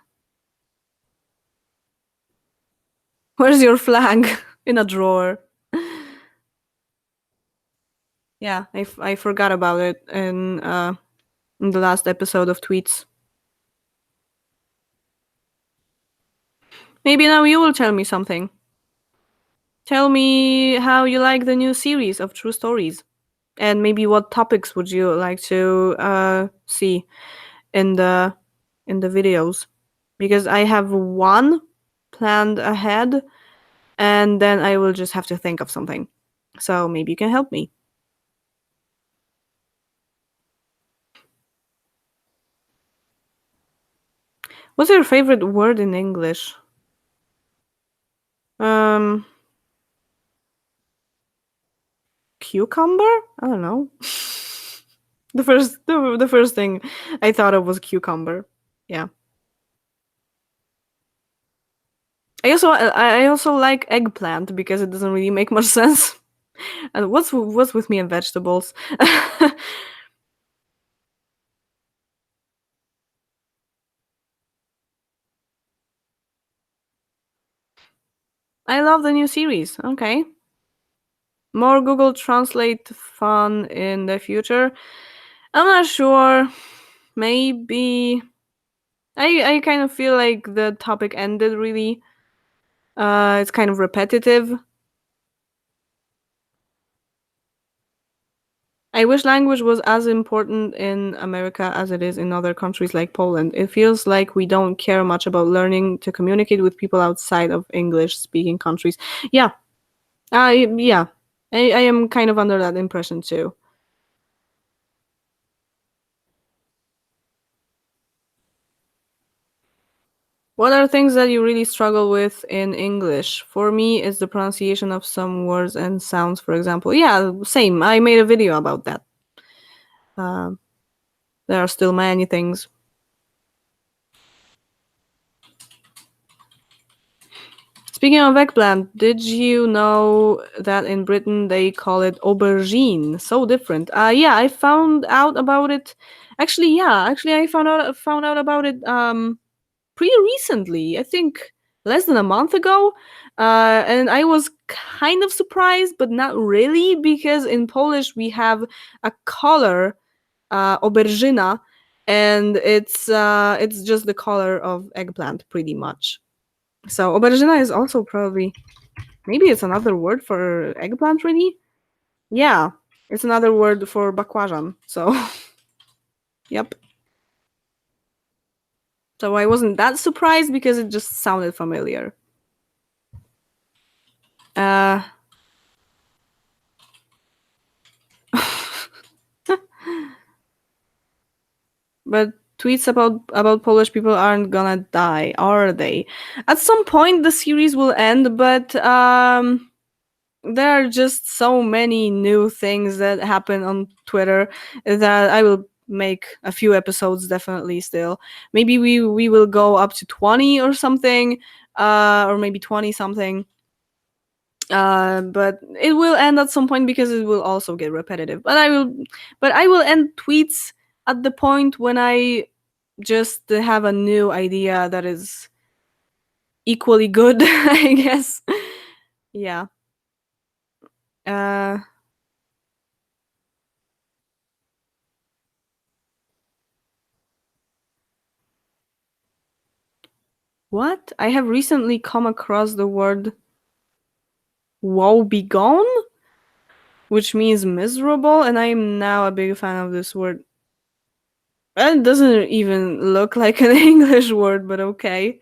Where's your flag? In a drawer. Yeah, I forgot about it in the last episode of Tweets. Maybe now you will tell me something. Tell me how you like the new series of True Stories. And maybe what topics would you like to see in the videos? Because I have one planned ahead, and then I will just have to think of something. So maybe you can help me. What's your favorite word in English? Cucumber? I don't know. The first thing I thought of was cucumber. Yeah. I also like eggplant because it doesn't really make much sense. And what's with me and vegetables? I love the new series. Okay. More Google Translate fun in the future. I'm not sure. Maybe I kind of feel like the topic ended really. It's kind of repetitive. I wish language was as important in America as it is in other countries like Poland. It feels like we don't care much about learning to communicate with people outside of English-speaking countries. Yeah, yeah, I am kind of under that impression too. What are things that you really struggle with in English? For me, it's the pronunciation of some words and sounds, for example. Yeah, same. I made a video about that. There are still many things. Speaking of eggplant, did you know that in Britain they call it aubergine? So different. Yeah, I found out about it. Actually, I found out about it pretty recently, I think less than a month ago. And I was kind of surprised, but not really, because in Polish we have a color, aubergina, and it's just the color of eggplant pretty much. So aubergina is also probably, maybe it's another word for eggplant, really? Yeah, it's another word for bakłażan. So, yep. So I wasn't that surprised because it just sounded familiar. Uh, but tweets about Polish people aren't gonna die, are they? At some point, the series will end, but there are just so many new things that happen on Twitter that I will make a few episodes definitely still. Maybe we will go up to 20 or something, or maybe 20 something. But it will end at some point because it will also get repetitive. But I will end tweets at the point when I just have a new idea that is equally good, I guess. Yeah. Uh, what? I have recently come across the word woe begone, which means miserable, and I am now a big fan of this word. It doesn't even look like an English word, but okay.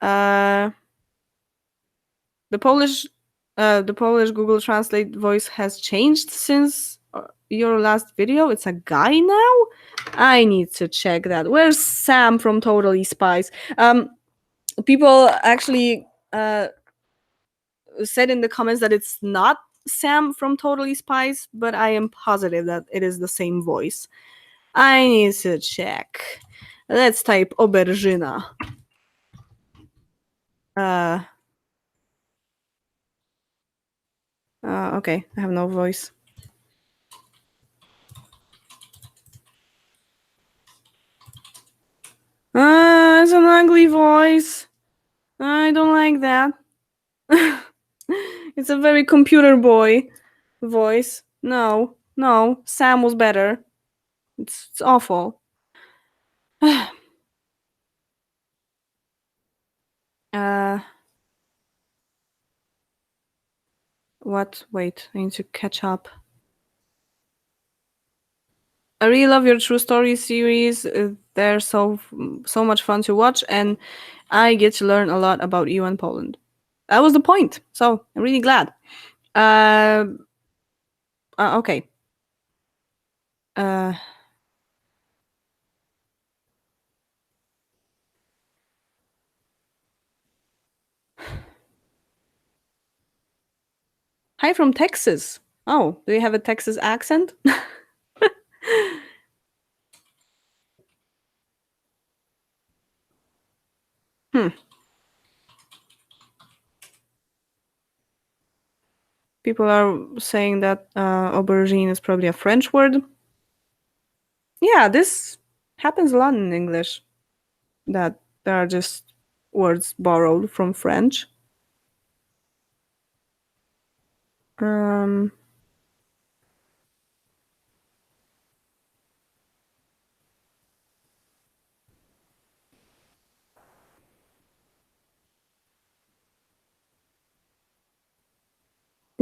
Uh, the Polish, the Polish Google Translate voice has changed since your last video. It's a guy now. I need to check that. Where's Sam from Totally Spies? People actually said in the comments that it's not Sam from Totally Spies, but I am positive that it is the same voice. I need to check. Let's type aubergina. Uh, okay, I have no voice. It's an ugly voice. I don't like that. It's a very computer boy voice. No, no, Sam was better. It's awful. uh, what? Wait, I need to catch up. I really love your true story series. They're so much fun to watch, and I get to learn a lot about you and Poland. That was the point. So I'm really glad. Uh, okay. Uh, Hi from Texas. Oh, do you have a Texas accent? Hmm. People are saying that aubergine is probably a French word. Yeah, this happens a lot in English. That there are just words borrowed from French. Um,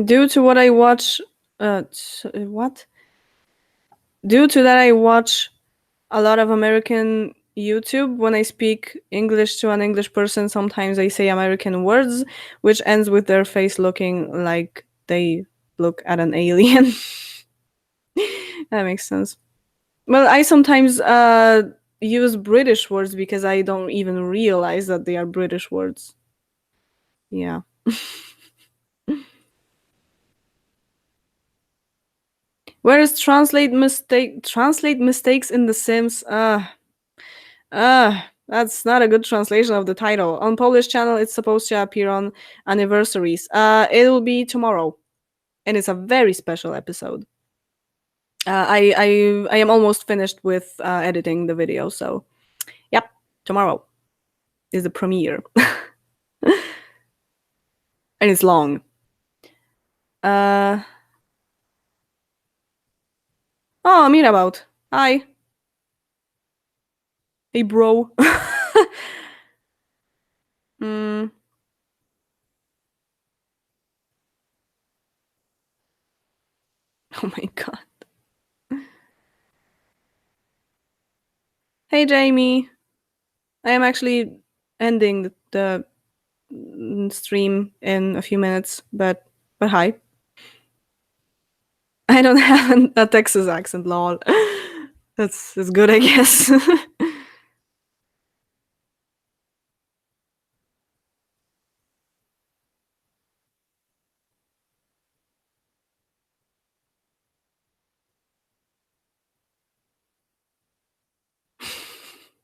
due to what I watch, what? Due to that, I watch a lot of American YouTube. When I speak English to an English person, sometimes I say American words, which ends with their face looking like they look at an alien. That makes sense. Well, I sometimes use British words because I don't even realize that they are British words. Yeah. Whereas translate mistakes in The Sims? That's not a good translation of the title. On Polish channel, it's supposed to appear on anniversaries. It will be tomorrow, and it's a very special episode. I am almost finished with editing the video, so yep, Tomorrow is the premiere. And it's long. Oh, Mirabout. Hi. Hey, bro. mm. Oh my god. Hey, Jamie. I am actually ending the stream in a few minutes, but hi. I don't have a Texas accent, lol. That's good, I guess.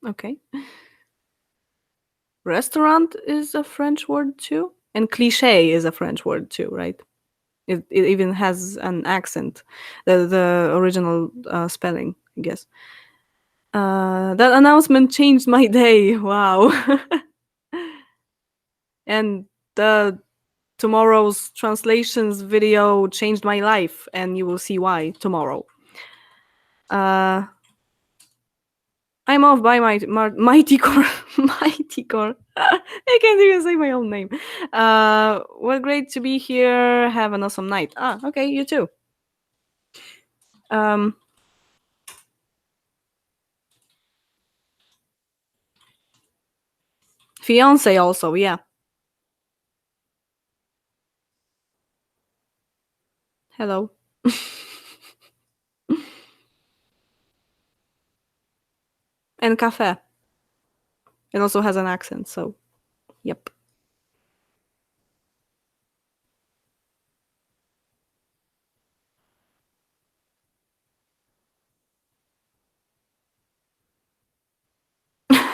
Okay. Restaurant is a French word too, and cliché is a French word too, right? It even has an accent, the original spelling, I guess. That announcement changed my day. Wow. And the tomorrow's translations video changed my life, and you will see why tomorrow. Uh, I'm off by Mighty Core. Mighty Core. I can't even say my own name. Well, great to be here. Have an awesome night. Okay, you too. Fiance also, yeah. Hello. And cafe. It also has an accent, so yep.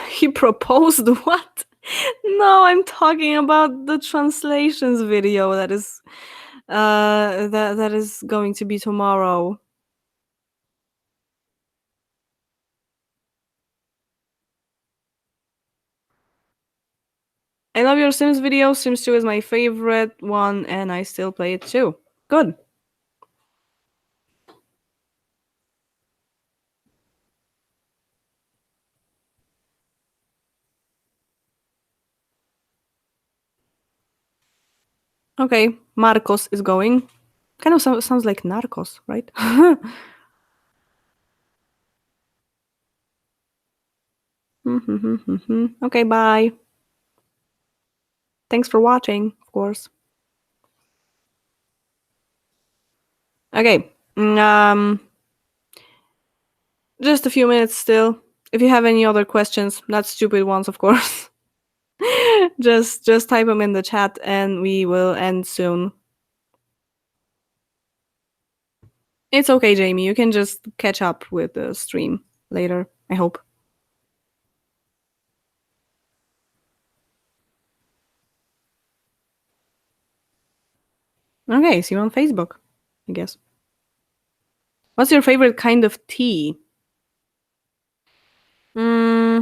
He proposed what? No, I'm talking about the translations video that is that is going to be tomorrow. I love your Sims video. Sims 2 is my favorite one, and I still play it too. Good. Okay, Marcos is going. Kind of sounds like Narcos, right? Okay, bye. Thanks for watching, of course. Okay. Just a few minutes still. If you have any other questions, not stupid ones, of course, just type them in the chat and we will end soon. It's okay, Jamie. You can just catch up with the stream later, I hope. Okay, see you on Facebook, I guess. What's your favorite kind of tea? Oh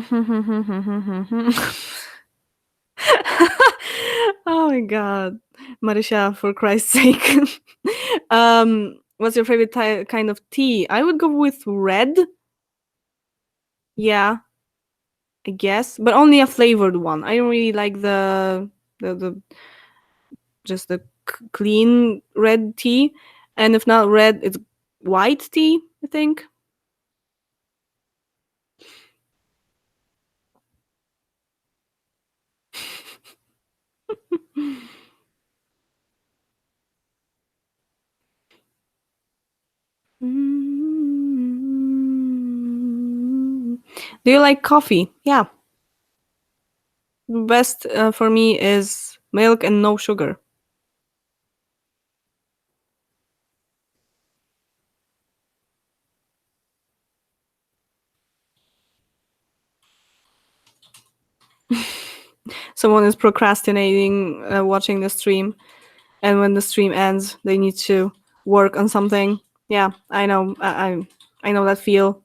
my god. Marisha, for Christ's sake. What's your favorite kind of tea? I would go with red. Yeah, I guess, but only a flavored one. I don't really like the just the clean red tea, and if not red, it's white tea, I think. Do you like coffee? Yeah. The best for me is milk and no sugar. Someone is procrastinating watching the stream, and when the stream ends, they need to work on something. Yeah, I know. I know that feel.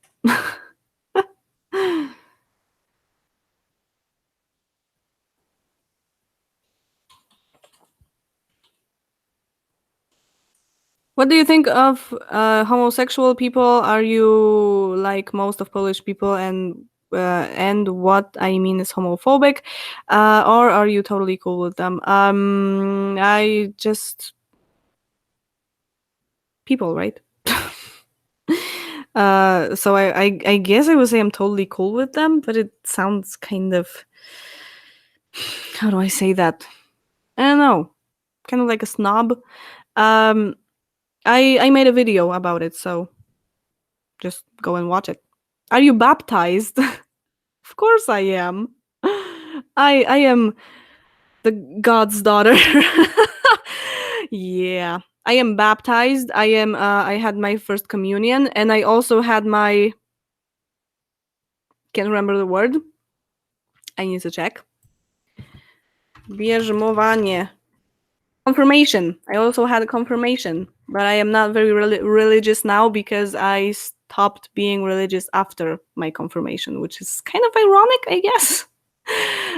What do you think of homosexual people? Are you like most of Polish people, and what I mean is homophobic, or are you totally cool with them? I just people, right? So I guess I would say I'm totally cool with them, but it sounds kind of, how do I say that? I don't know, kind of like a snob. Um, I made a video about it, so just go and watch it. Are you baptized? Of course I am. I am the God's daughter. Yeah. I am baptized. I had my first communion, and I also had my, can't remember the word. I need to check. Bierzmowanie. Confirmation. I also had a confirmation, but I am not very religious now because I stopped being religious after my confirmation, which is kind of ironic, I guess.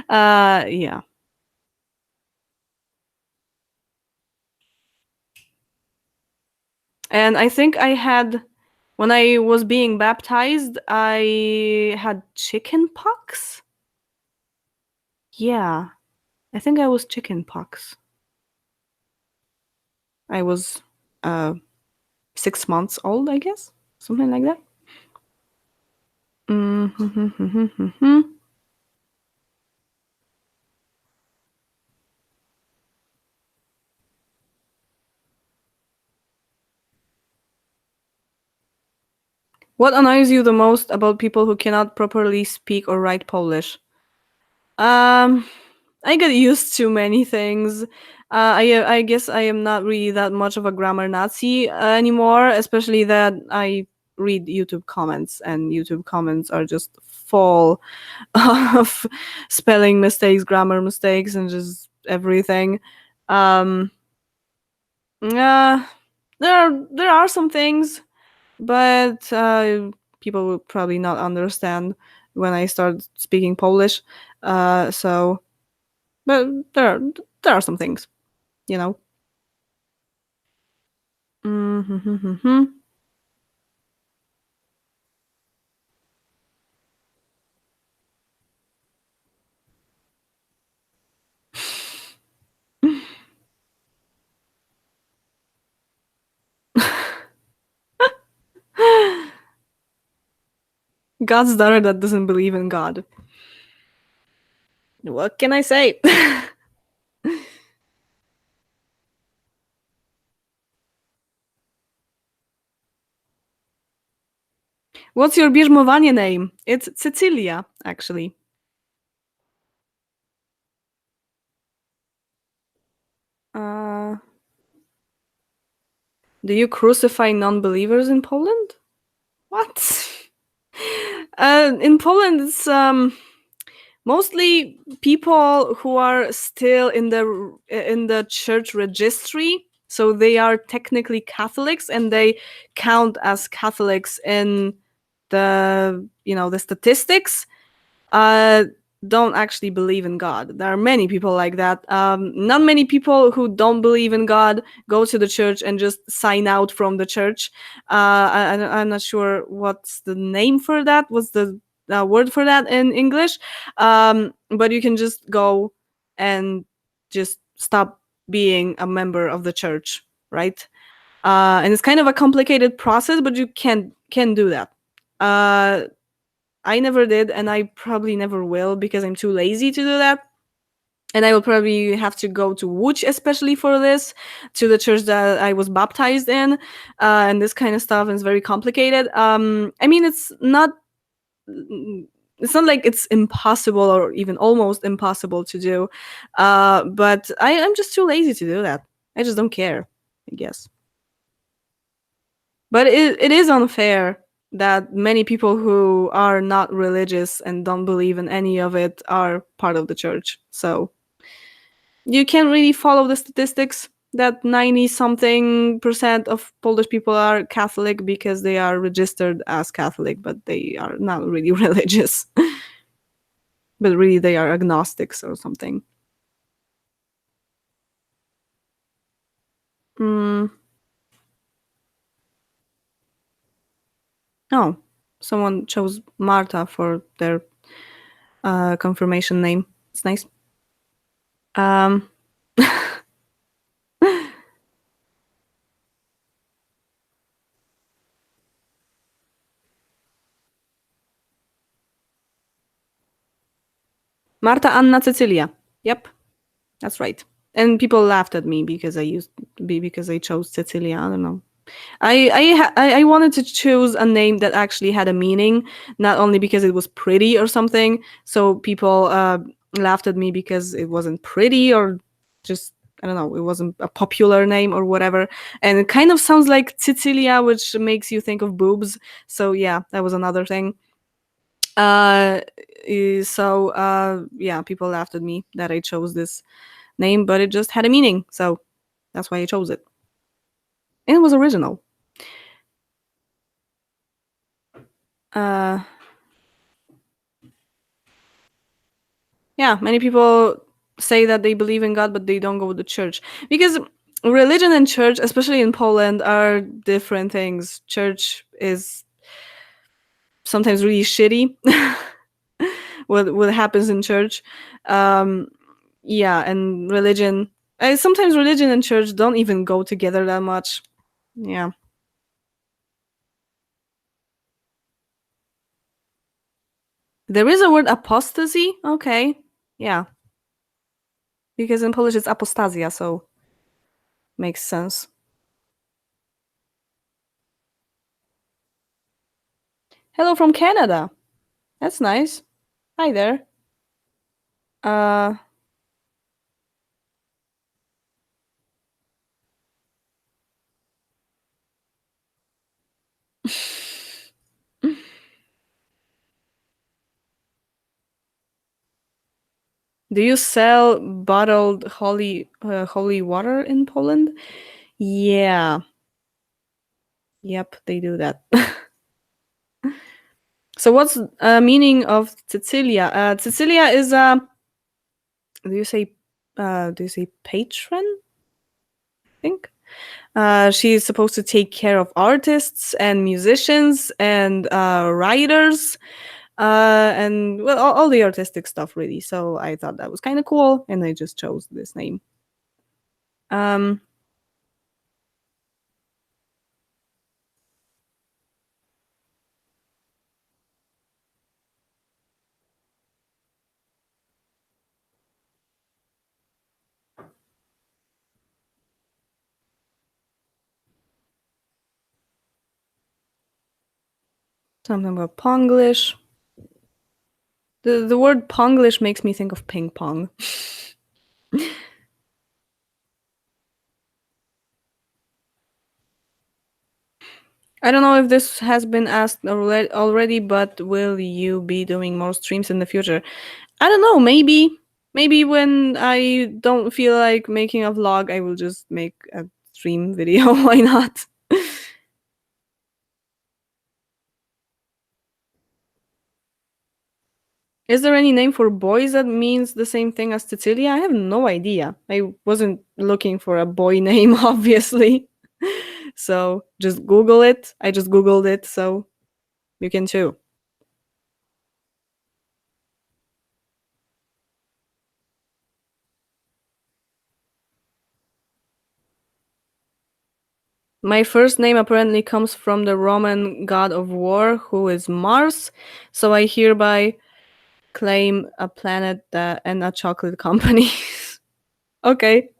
Yeah. And I think I had, when I was being baptized, I had chicken pox. Yeah, I think I was chicken pox. I was uh 6 months old, I guess, something like that. Mm-hmm. What annoys you the most about people who cannot properly speak or write Polish? Um, I get used to many things. I guess I am not really that much of a grammar Nazi anymore, especially that I read YouTube comments, and YouTube comments are just full of spelling mistakes, grammar mistakes, and just everything. Um, uh, there are some things, but people will probably not understand when I start speaking Polish. So, but there are some things, you know. Mm-hmm. God's daughter that doesn't believe in God. What can I say? What's your bierzmowanie name? It's Cecilia, actually. Uh, do you crucify non-believers in Poland? What? In Poland, it's mostly people who are still in the church registry, so they are technically Catholics and they count as Catholics in the statistics. uh, don't actually believe in God. There are many people like that. Not many people who don't believe in God go to the church and just sign out from the church. I'm not sure what's the name for that. What's the word for that in English? But you can just go and just stop being a member of the church, right? And it's kind of a complicated process, but you can do that. Uh, I never did, and I probably never will because I'm too lazy to do that. And I will probably have to go to Łódź, especially for this, to the church that I was baptized in, and this kind of stuff is very complicated. I mean, it's not like it's impossible or even almost impossible to do, but I'm just too lazy to do that. I just don't care, I guess. But it is unfair that many people who are not religious and don't believe in any of it are part of the church. So you can't really follow the statistics that 90 something percent of Polish people are Catholic because they are registered as Catholic, but they are not really religious. But really, they are agnostics or something. Mm, Oh, someone chose Marta for their confirmation name. It's nice. Um, Marta Anna Cecilia. Yep, that's right. And people laughed at me because I chose Cecilia. I don't know. I wanted to choose a name that actually had a meaning, not only because it was pretty or something. So people laughed at me because it wasn't pretty or just I don't know, it wasn't a popular name or whatever. And it kind of sounds like Cecilia, which makes you think of boobs. So yeah, that was another thing. Uh, yeah, people laughed at me that I chose this name, but it just had a meaning. So that's why I chose it. And it was original. Uh, Yeah, many people say that they believe in God, but they don't go to church because religion and church, especially in Poland, are different things. Church is sometimes really shitty. What happens in church? Um, yeah, and religion. Sometimes religion and church don't even go together that much. Yeah, there is a word apostasy. Okay, yeah, because in Polish it's apostasia, so makes sense. Hello from Canada. That's nice. Hi there. Uh, do you sell bottled holy water in Poland? Yeah. Yep, they do that. So what's meaning of Cecilia? Cecilia is a do you say patron? I think. She's supposed to take care of artists and musicians and writers and well all the artistic stuff really. So I thought that was kind of cool and I just chose this name. Um Something about Ponglish. The word Ponglish makes me think of ping pong. I don't know if this has been asked already, but will you be doing more streams in the future? I don't know. Maybe when I don't feel like making a vlog, I will just make a stream video. Why not? Is there any name for boys that means the same thing as Cecilia? I have no idea. I wasn't looking for a boy name, obviously. So just Google it. I just Googled it, so you can too. My first name apparently comes from the Roman god of war, who is Mars. So I hereby claim a planet and a chocolate company. Okay.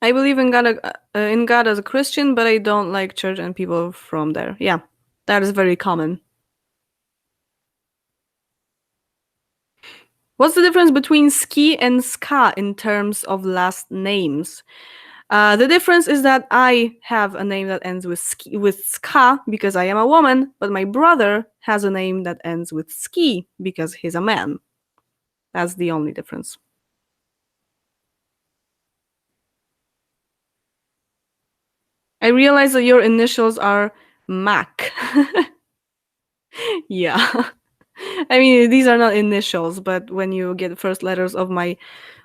I believe in God as a Christian, but I don't like church and people from there. Yeah, that is very common. What's the difference between ski and ska in terms of last names? The difference is that I have a name that ends with ska because I am a woman, but my brother has a name that ends with ski because he's a man. That's the only difference. I realize that your initials are Mac. Yeah. I mean, these are not initials, but when you get the first letters of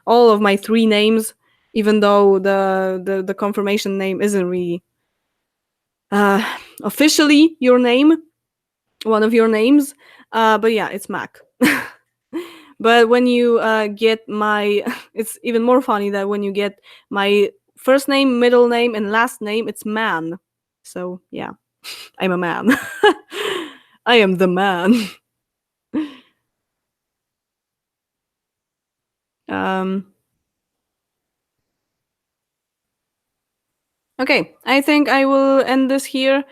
all of my three names, even though the confirmation name isn't really uh, officially your name, one of your names, but yeah, it's Mac. But when you get my, it's even more funny that when you get my first name, middle name, and last name, it's Man. So yeah, I'm a man. I am the man. Um, okay, I think I will end this here.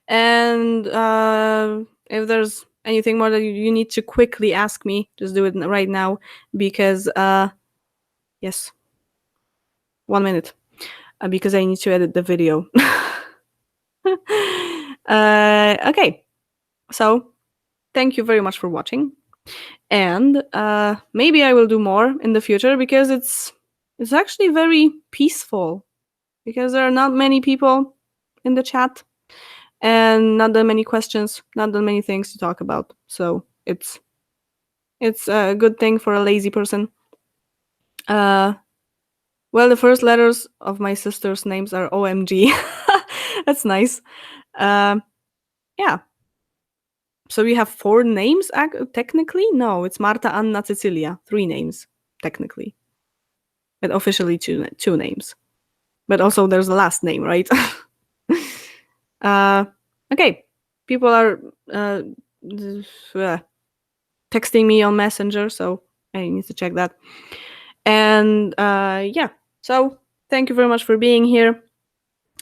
And if there's anything more that you need to quickly ask me, just do it right now because, yes, 1 minute. Because I need to edit the video. Okay, so thank you very much for watching. And maybe I will do more in the future because it's actually very peaceful because there are not many people in the chat and not that many questions, not that many things to talk about. So it's a good thing for a lazy person. Uh, well, the first letters of my sister's names are OMG. That's nice. Um, yeah. So we have four names technically? No, it's Marta, Anna, Cecilia. Three names technically, but officially two names. But also there's the last name, right? uh, okay. People are uh, texting me on Messenger, so I need to check that. And yeah, so thank you very much for being here,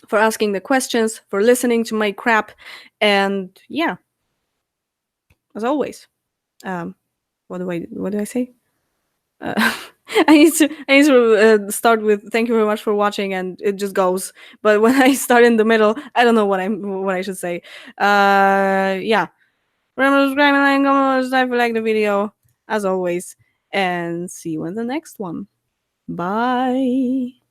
for asking the questions, for listening to my crap, and yeah, as always. What do I say? Uh, I need to start with thank you very much for watching, and it just goes. But when I start in the middle, I don't know what I should say. Yeah. Remember to subscribe and like, comment if you like the video, as always, and see you in the next one. Bye.